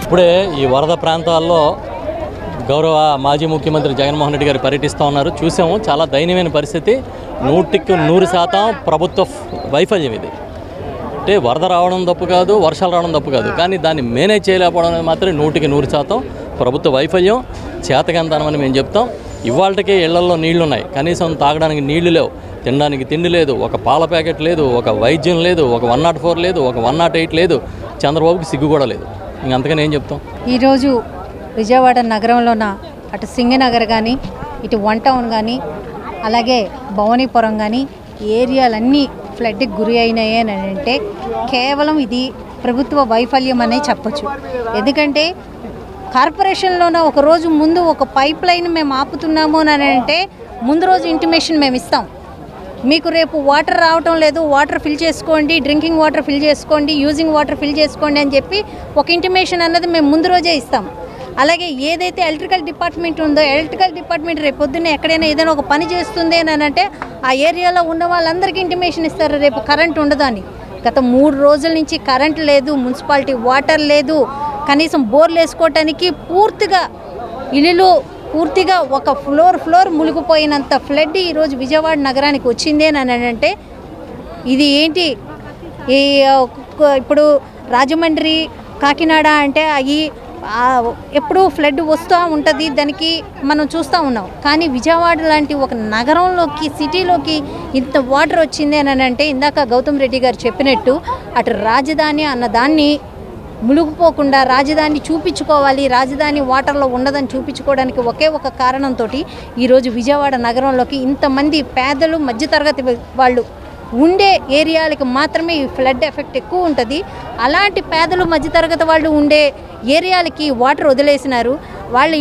ఇప్పుడే ఈ వరద ప్రాంతాల్లో గౌరవ మాజీ ముఖ్యమంత్రి జగన్మోహన్ రెడ్డి గారు పర్యటిస్తూ ఉన్నారు. చూసాము, చాలా దయనీయమైన పరిస్థితి. 100% ప్రభుత్వ వైఫల్యం ఇది. అంటే వరద రావడం తప్పు కాదు, వర్షాలు రావడం తప్పు కాదు, కానీ దాన్ని మేనేజ్ చేయలేకపోవడం అనేది మాత్రం 100% ప్రభుత్వ వైఫల్యం, చేతకంతనం అని మేము చెప్తాం. ఇవాళకే ఇళ్లలో నీళ్లున్నాయి, కనీసం తాగడానికి నీళ్లు లేవు, తినడానికి తిండి లేదు, ఒక పాల ప్యాకెట్ లేదు, ఒక వైద్యం లేదు, ఒక 104 లేదు, ఒక 108 లేదు, చంద్రబాబుకి సిగ్గు కూడా లేదు. ఇంకంతకని ఏం చెప్తాం. ఈరోజు విజయవాడ నగరంలోన అటు సింగనగర్ కానీ, ఇటు 1 టౌన్ కానీ, అలాగే భవానీపురం కానీ ఏరియాలన్నీ ఫ్లడ్కి గురి అయినాయి అని అంటే కేవలం ఇది ప్రభుత్వ వైఫల్యం అనే చెప్పచ్చు. ఎందుకంటే కార్పొరేషన్లోన ఒక రోజు ముందు ఒక పైప్ లైన్ మేము ఆపుతున్నాము అని అంటే ముందు రోజు ఇంటిమేషన్ మేము ఇస్తాం. మీకు రేపు వాటర్ రావటం లేదు, వాటర్ ఫిల్ చేసుకోండి, డ్రింకింగ్ వాటర్ ఫిల్ చేసుకోండి, యూజింగ్ వాటర్ ఫిల్ చేసుకోండి అని చెప్పి ఒక ఇంటిమేషన్ అన్నది మేము ముందు రోజే ఇస్తాం. అలాగే ఏదైతే ఎలక్ట్రికల్ డిపార్ట్మెంట్ ఉందో, ఎలక్ట్రికల్ డిపార్ట్మెంట్ రేపు పొద్దున్నే ఎక్కడైనా ఏదైనా ఒక పని చేస్తుంది అని అంటే ఆ ఏరియాలో ఉన్న వాళ్ళందరికీ ఇంటిమేషన్ ఇస్తారు రేపు కరెంట్ ఉండదని. గత 3 రోజుల నుంచి కరెంట్ లేదు, మున్సిపాలిటీ వాటర్ లేదు, కనీసం బోర్లు వేసుకోవటానికి పూర్తిగా ఇల్లు పూర్తిగా ఒక ఫ్లోర్ మునిగిపోయినంత ఫ్లడ్ ఈరోజు విజయవాడ నగరానికి వచ్చింది అని అంటే ఇది ఏంటి? ఈ ఇప్పుడు రాజమండ్రి, కాకినాడ అంటే అవి ఎప్పుడూ ఫ్లడ్ వస్తూ ఉంటుంది, దానికి మనం చూస్తూ ఉన్నాం. కానీ విజయవాడ లాంటి ఒక నగరంలోకి, సిటీలోకి ఇంత వాటర్ వచ్చింది అని అంటే ఇందాక గౌతమ్ రెడ్డి గారు చెప్పినట్టు అటు రాజధాని అన్న దాన్ని మునిగిపోకుండా రాజధాని చూపించుకోవాలి, రాజధాని వాటర్లో ఉండదని చూపించుకోవడానికి ఒకే ఒక కారణంతో ఈరోజు విజయవాడ నగరంలోకి ఇంతమంది పేదలు, మధ్యతరగతి వాళ్ళు ఉండే ఏరియాలకి మాత్రమే ఈ ఫ్లడ్ ఎఫెక్ట్ ఎక్కువ ఉంటుంది. అలాంటి పేదలు మధ్యతరగతి వాళ్ళు ఉండే ఏరియాలకి వాటర్ వదిలేసినారు. వాళ్ళ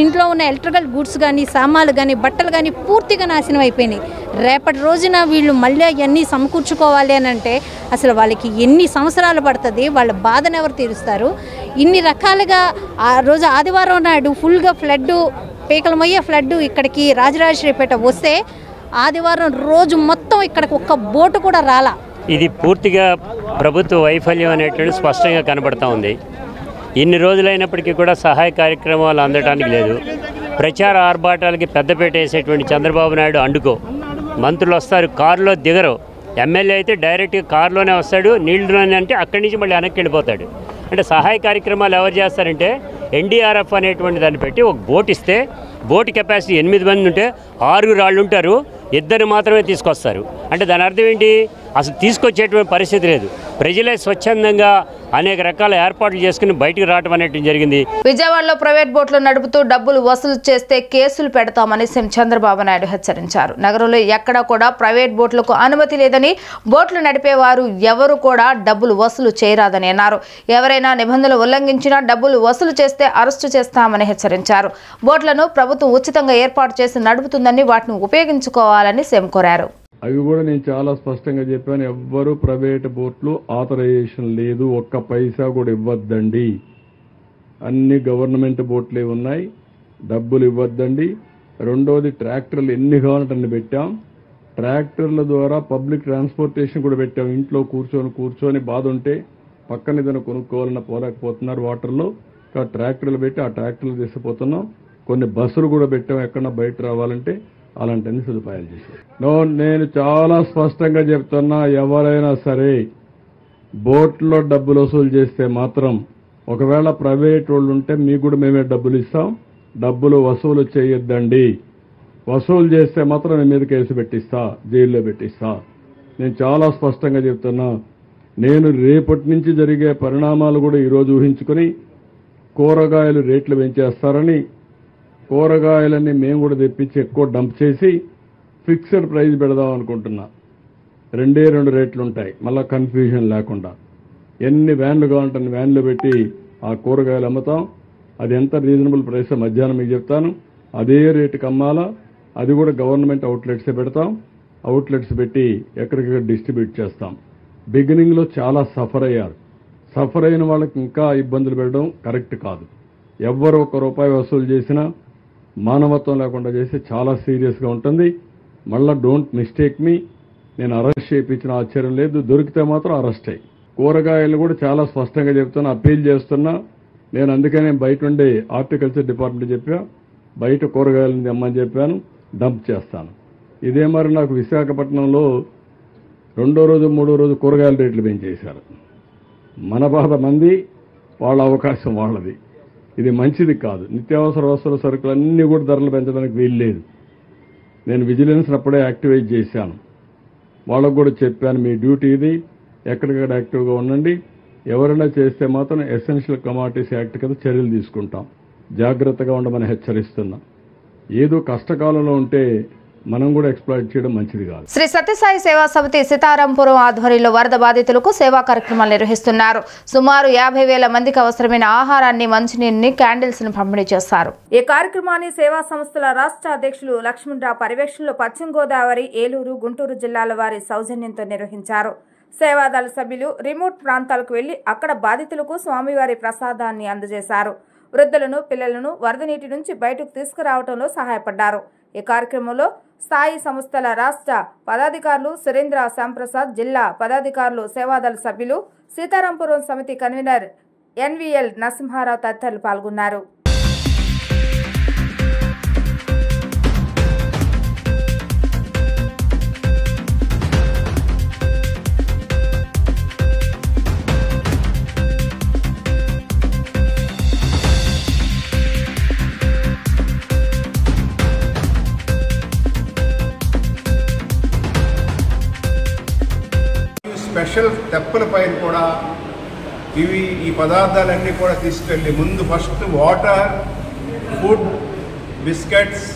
ఇంట్లో ఉన్న ఎలక్ట్రికల్ గూడ్స్ కానీ, సామాన్లు కానీ, బట్టలు కానీ పూర్తిగా నాశనం అయిపోయినాయి. రేపటి రోజున వీళ్ళు మళ్ళీ అవన్నీ సమకూర్చుకోవాలి అని అంటే అసలు వాళ్ళకి ఎన్ని సంవత్సరాలు పడుతుంది? వాళ్ళ బాధను ఎవరు తీరుస్తారు? ఇన్ని రకాలుగా ఆ రోజు ఆదివారం నాడు ఫుల్గా ఫ్లడ్, పీకలమయ్యే ఫ్లడ్ ఇక్కడికి రాజరాజేశ్వరిపేట వస్తే ఆదివారం రోజు మొత్తం ఇక్కడికి ఒక్క బోటు కూడా రాలా. ఇది పూర్తిగా ప్రభుత్వ వైఫల్యం అనేటువంటి స్పష్టంగా కనబడతా ఉంది. ఇన్ని రోజులైనప్పటికీ కూడా సహాయ కార్యక్రమాలు అందడానికి లేదు. ప్రచార ఆర్భాటాలకి పెద్దపేట వేసేటువంటి చంద్రబాబు నాయుడు అండుకో. మంత్రులు వస్తారు, కారులో దిగరు. ఎమ్మెల్యే అయితే డైరెక్ట్గా కారులోనే వస్తాడు, నీళ్ళలోనే అంటే అక్కడి నుంచి మళ్ళీ వెనక్కి వెళ్ళిపోతాడు. అంటే సహాయ కార్యక్రమాలు ఎవరు చేస్తారంటే ఎన్డీఆర్ఎఫ్ అనేటువంటి దాన్ని పెట్టి ఒక బోట్ ఇస్తే, బోట్ కెపాసిటీ 8 మంది ఉంటే 6 వాళ్ళు ఉంటారు, 2 మాత్రమే తీసుకొస్తారు. అంటే దాని అర్థం ఏంటి? అసలు తీసుకొచ్చేటువంటి పరిస్థితి లేదు. ప్రజలే స్వచ్ఛందంగా అనేక రకాల ఏర్పాట్లు చేసుకుని బయటికి రావడం అనేటువంటి జరిగింది. విజయవాడలో ప్రైవేట్ బోట్లు నడుపుతూ డబ్బులు వసూలు చేస్తే కేసులు పెడతామని సీఎం చంద్రబాబు నాయుడు హెచ్చరించారు. నగరంలో ఎక్కడా కూడా ప్రైవేట్ బోట్లకు అనుమతి లేదని, బోట్లు నడిపేవారు ఎవరు కూడా డబ్బులు వసూలు చేయరాదని అన్నారు. ఎవరైనా నిబంధనలు ఉల్లంఘించినా డబ్బులు వసూలు చేస్తే అరెస్టు చేస్తామని హెచ్చరించారు. బోట్లను ప్రభుత్వం ఉచితంగా ఏర్పాటు చేసి నడుపుతుందని, వాటిని ఉపయోగించుకోవాలని సీఎం కోరారు. అవి కూడా నేను చాలా స్పష్టంగా చెప్పాను. ఎవ్వరూ ప్రైవేట్ బోట్లు ఆథరైజేషన్ లేదు, ఒక్క పైసా కూడా ఇవ్వద్దండి. అన్ని గవర్నమెంట్ బోట్లే ఉన్నాయి, డబ్బులు ఇవ్వద్దండి. రెండోది, ట్రాక్టర్లు ఎన్ని కావాలంటే అన్ని పెట్టాం. ట్రాక్టర్ల ద్వారా పబ్లిక్ ట్రాన్స్పోర్టేషన్ కూడా పెట్టాం. ఇంట్లో కూర్చొని బాధ ఉంటే పక్కన ఏదైనా కొనుక్కోవాలన్నా పోలేకపోతున్నారు వాటర్లో. ట్రాక్టర్లు పెట్టి ఆ ట్రాక్టర్లు తీసుకుపోతున్నాం. కొన్ని బస్సులు కూడా పెట్టాం, ఎక్కడన్నా బయట రావాలంటే అలాంటి అన్ని సదుపాయాలు చేశారు. నేను చాలా స్పష్టంగా చెప్తున్నా, ఎవరైనా సరే బోట్లో డబ్బులు వసూలు చేస్తే మాత్రం, ఒకవేళ ప్రైవేట్ వాళ్ళు ఉంటే మీకు కూడా మేమే డబ్బులు ఇస్తాం, డబ్బులు వసూలు చేయొద్దండి. వసూలు చేస్తే మాత్రం మీ మీద కేసు పెట్టిస్తా, జైల్లో పెట్టిస్తా. నేను చాలా స్పష్టంగా చెప్తున్నా. నేను రేపటి నుంచి జరిగే పరిణామాలు కూడా ఈరోజు ఊహించుకుని కూరగాయలు రేట్లు పెంచేస్తారని, కూరగాయలన్నీ మేము కూడా తెప్పించి ఎక్కువ డంప్ చేసి ఫిక్స్డ్ ప్రైస్ పెడదాం అనుకుంటున్నా. 2 రేట్లు ఉంటాయి, మళ్ళీ కన్ఫ్యూజన్ లేకుండా. ఎన్ని వ్యాన్లు కావాలంటే వ్యాన్లు పెట్టి ఆ కూరగాయలు అమ్ముతాం. అది ఎంత రీజనబుల్ ప్రైస్ మధ్యాహ్నం మీకు చెప్తాను. అదే రేటుకి అమ్మాలా. అది కూడా గవర్నమెంట్ అవుట్లెట్సే పెడతాం. అవుట్లెట్స్ పెట్టి ఎక్కడికక్కడ డిస్ట్రిబ్యూట్ చేస్తాం. బిగినింగ్లో చాలా సఫర్ అయ్యారు. సఫర్ అయిన వాళ్ళకి ఇంకా ఇబ్బందులు పెట్టడం కరెక్ట్ కాదు. ఎవ్వరు ₹1 వసూలు చేసినా మానవత్వం లేకుండా చేస్తే చాలా సీరియస్గా ఉంటుంది. మళ్ళీ డోంట్ మిస్టేక్ మీ, నేను అరెస్ట్ చేయించిన ఆశ్చర్యం లేదు. దొరికితే మాత్రం అరెస్ట్ అయ్యి. కూరగాయలు కూడా చాలా స్పష్టంగా చెప్తున్నా, అప్పీల్ చేస్తున్నా. నేను అందుకనే బయట ఉండే హార్టికల్చర్ డిపార్ట్మెంట్ చెప్పా, బయట కూరగాయలను తెమ్మని చెప్పాను, డంప్ చేస్తాను. ఇదే మరి నాకు విశాఖపట్నంలో 2వ రోజు 3వ రోజు కూరగాయల రేట్లు పెంచేశారు. మన బాధ మంది, వాళ్ళ అవకాశం వాళ్ళది. ఇది మంచిది కాదు. నిత్యావసర వస్తువుల సరుకులు అన్నీ కూడా ధరలు పెంచడానికి వీల్లేదు. నేను విజిలెన్స్ అప్పుడే యాక్టివేట్ చేశాను. వాళ్ళకు కూడా చెప్పాను, మీ డ్యూటీ ఇది, ఎక్కడికక్కడ యాక్టివ్గా ఉండండి. ఎవరైనా చేస్తే మాత్రం ఎసెన్షియల్ కమాడిటీస్ యాక్ట్ కింద చర్యలు తీసుకుంటాం. జాగ్రత్తగా ఉండమని హెచ్చరిస్తున్నా. ఏదో కష్టకాలంలో ఉంటే మనం కూడా ఎక్స్ప్లాయిట్ చేయడం మంచిది కాదు. శ్రీ సత్యసాయి సేవా సమితి సీతారాంపురం ఆధ్వర్యంలో వరద బాధితులకు సేవా కార్యక్రమాలు నిర్వహిస్తున్నారు. సుమారు 50,000 మందికి అవసరమైన ఆహారాన్ని, మంచినీరుని, క్యాండిల్స్ ను పంపిణీ చేస్తారు. ఈ కార్యక్రమాన్ని సేవా సంస్థల రాష్ట్ర అధ్యక్షులు లక్ష్మణరావు పర్యవేక్షణలో పశ్చిమ గోదావరి, ఏలూరు, గుంటూరు జిల్లాల వారి సౌజన్యంతో నిర్వహించారు. సేవాదళ సభ్యులు రిమోట్ ప్రాంతాలకు వెళ్లి అక్కడ బాధితులకు స్వామివారి ప్రసాదాన్ని అందజేశారు. వృద్ధులను, పిల్లలను వరద నీటి నుంచి బయటకు తీసుకురావడంలో సహాయపడ్డారు. ఈ కార్యక్రమంలో స్థాయి సంస్థల రాష్ట్ర పదాధికారులు సురేంద్ర శ్యాంప్రసాద్, జిల్లా పదాధికారులు, సేవాదళ సభ్యులు, సీతారాంపురం సమితి కన్వీనర్ ఎన్వీఎల్ నరసింహారావు తదితరులు పాల్గొన్నారు. స్పెషల్ తెప్పల పైన కూడా ఈ పదార్థాలన్నీ కూడా తీసుకెళ్ళి ముందు ఫస్ట్ వాటర్, ఫుడ్, బిస్కెట్స్,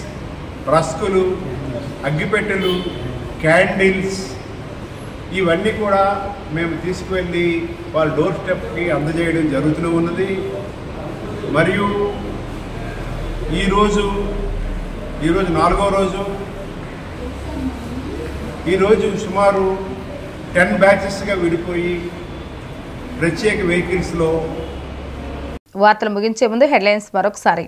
రస్కులు, అగ్గిపెట్టెలు, క్యాండిల్స్, ఇవన్నీ కూడా మేము తీసుకువెళ్ళి వాళ్ళ డోర్ స్టెప్కి అందజేయడం జరుగుతూ ఉన్నది. మరియు ఈరోజు 4వ రోజు. ఈరోజు సుమారు 10 బ్యాచెస్గా విడిపోయి ప్రత్యేక వెహికల్స్లో. వార్తలు ముగించే ముందు హెడ్లైన్స్ మరొకసారి.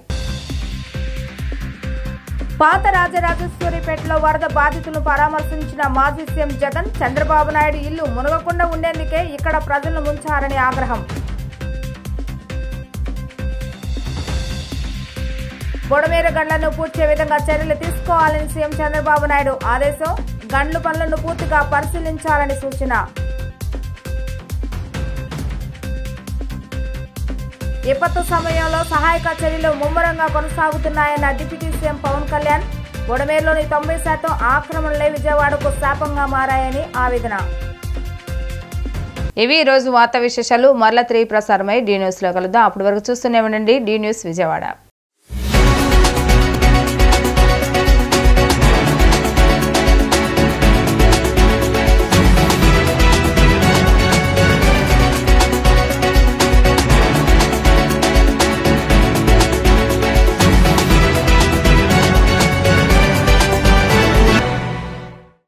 పాత రాజరాజేశ్వరిపేటలో వరద బాధితులను పరామర్శించిన మాజీ సీఎం జగన్. చంద్రబాబు నాయుడు ఇల్లు మునగకుండా ఉండేందుకే ఇక్కడ ప్రజలను ముంచారని ఆగ్రహం. బొడమేరు గండ్లను పూడ్చే విధంగా చర్యలు తీసుకోవాలని సీఎం చంద్రబాబు నాయుడు ఆదేశం. గండ్లు పనులను పూర్తిగా పరిశీలించాలని సూచన. విపత్తు సమయంలో సహాయక చర్యలు ముమ్మరంగా కొనసాగుతున్నాయన్న డిప్యూటీ సీఎం పవన్ కళ్యాణ్. బొడమేరులోని 90% ఆక్రమణలే విజయవాడకు శాపంగా మారాయని ఆవేదన. ఇవి ఈరోజు వార్తా విశేషాలు. మరలా 3 ప్రసారమై డి న్యూస్లో కలుద్దాం. అప్పటి వరకు చూస్తూనే ఉండండి డి న్యూస్ విజయవాడ.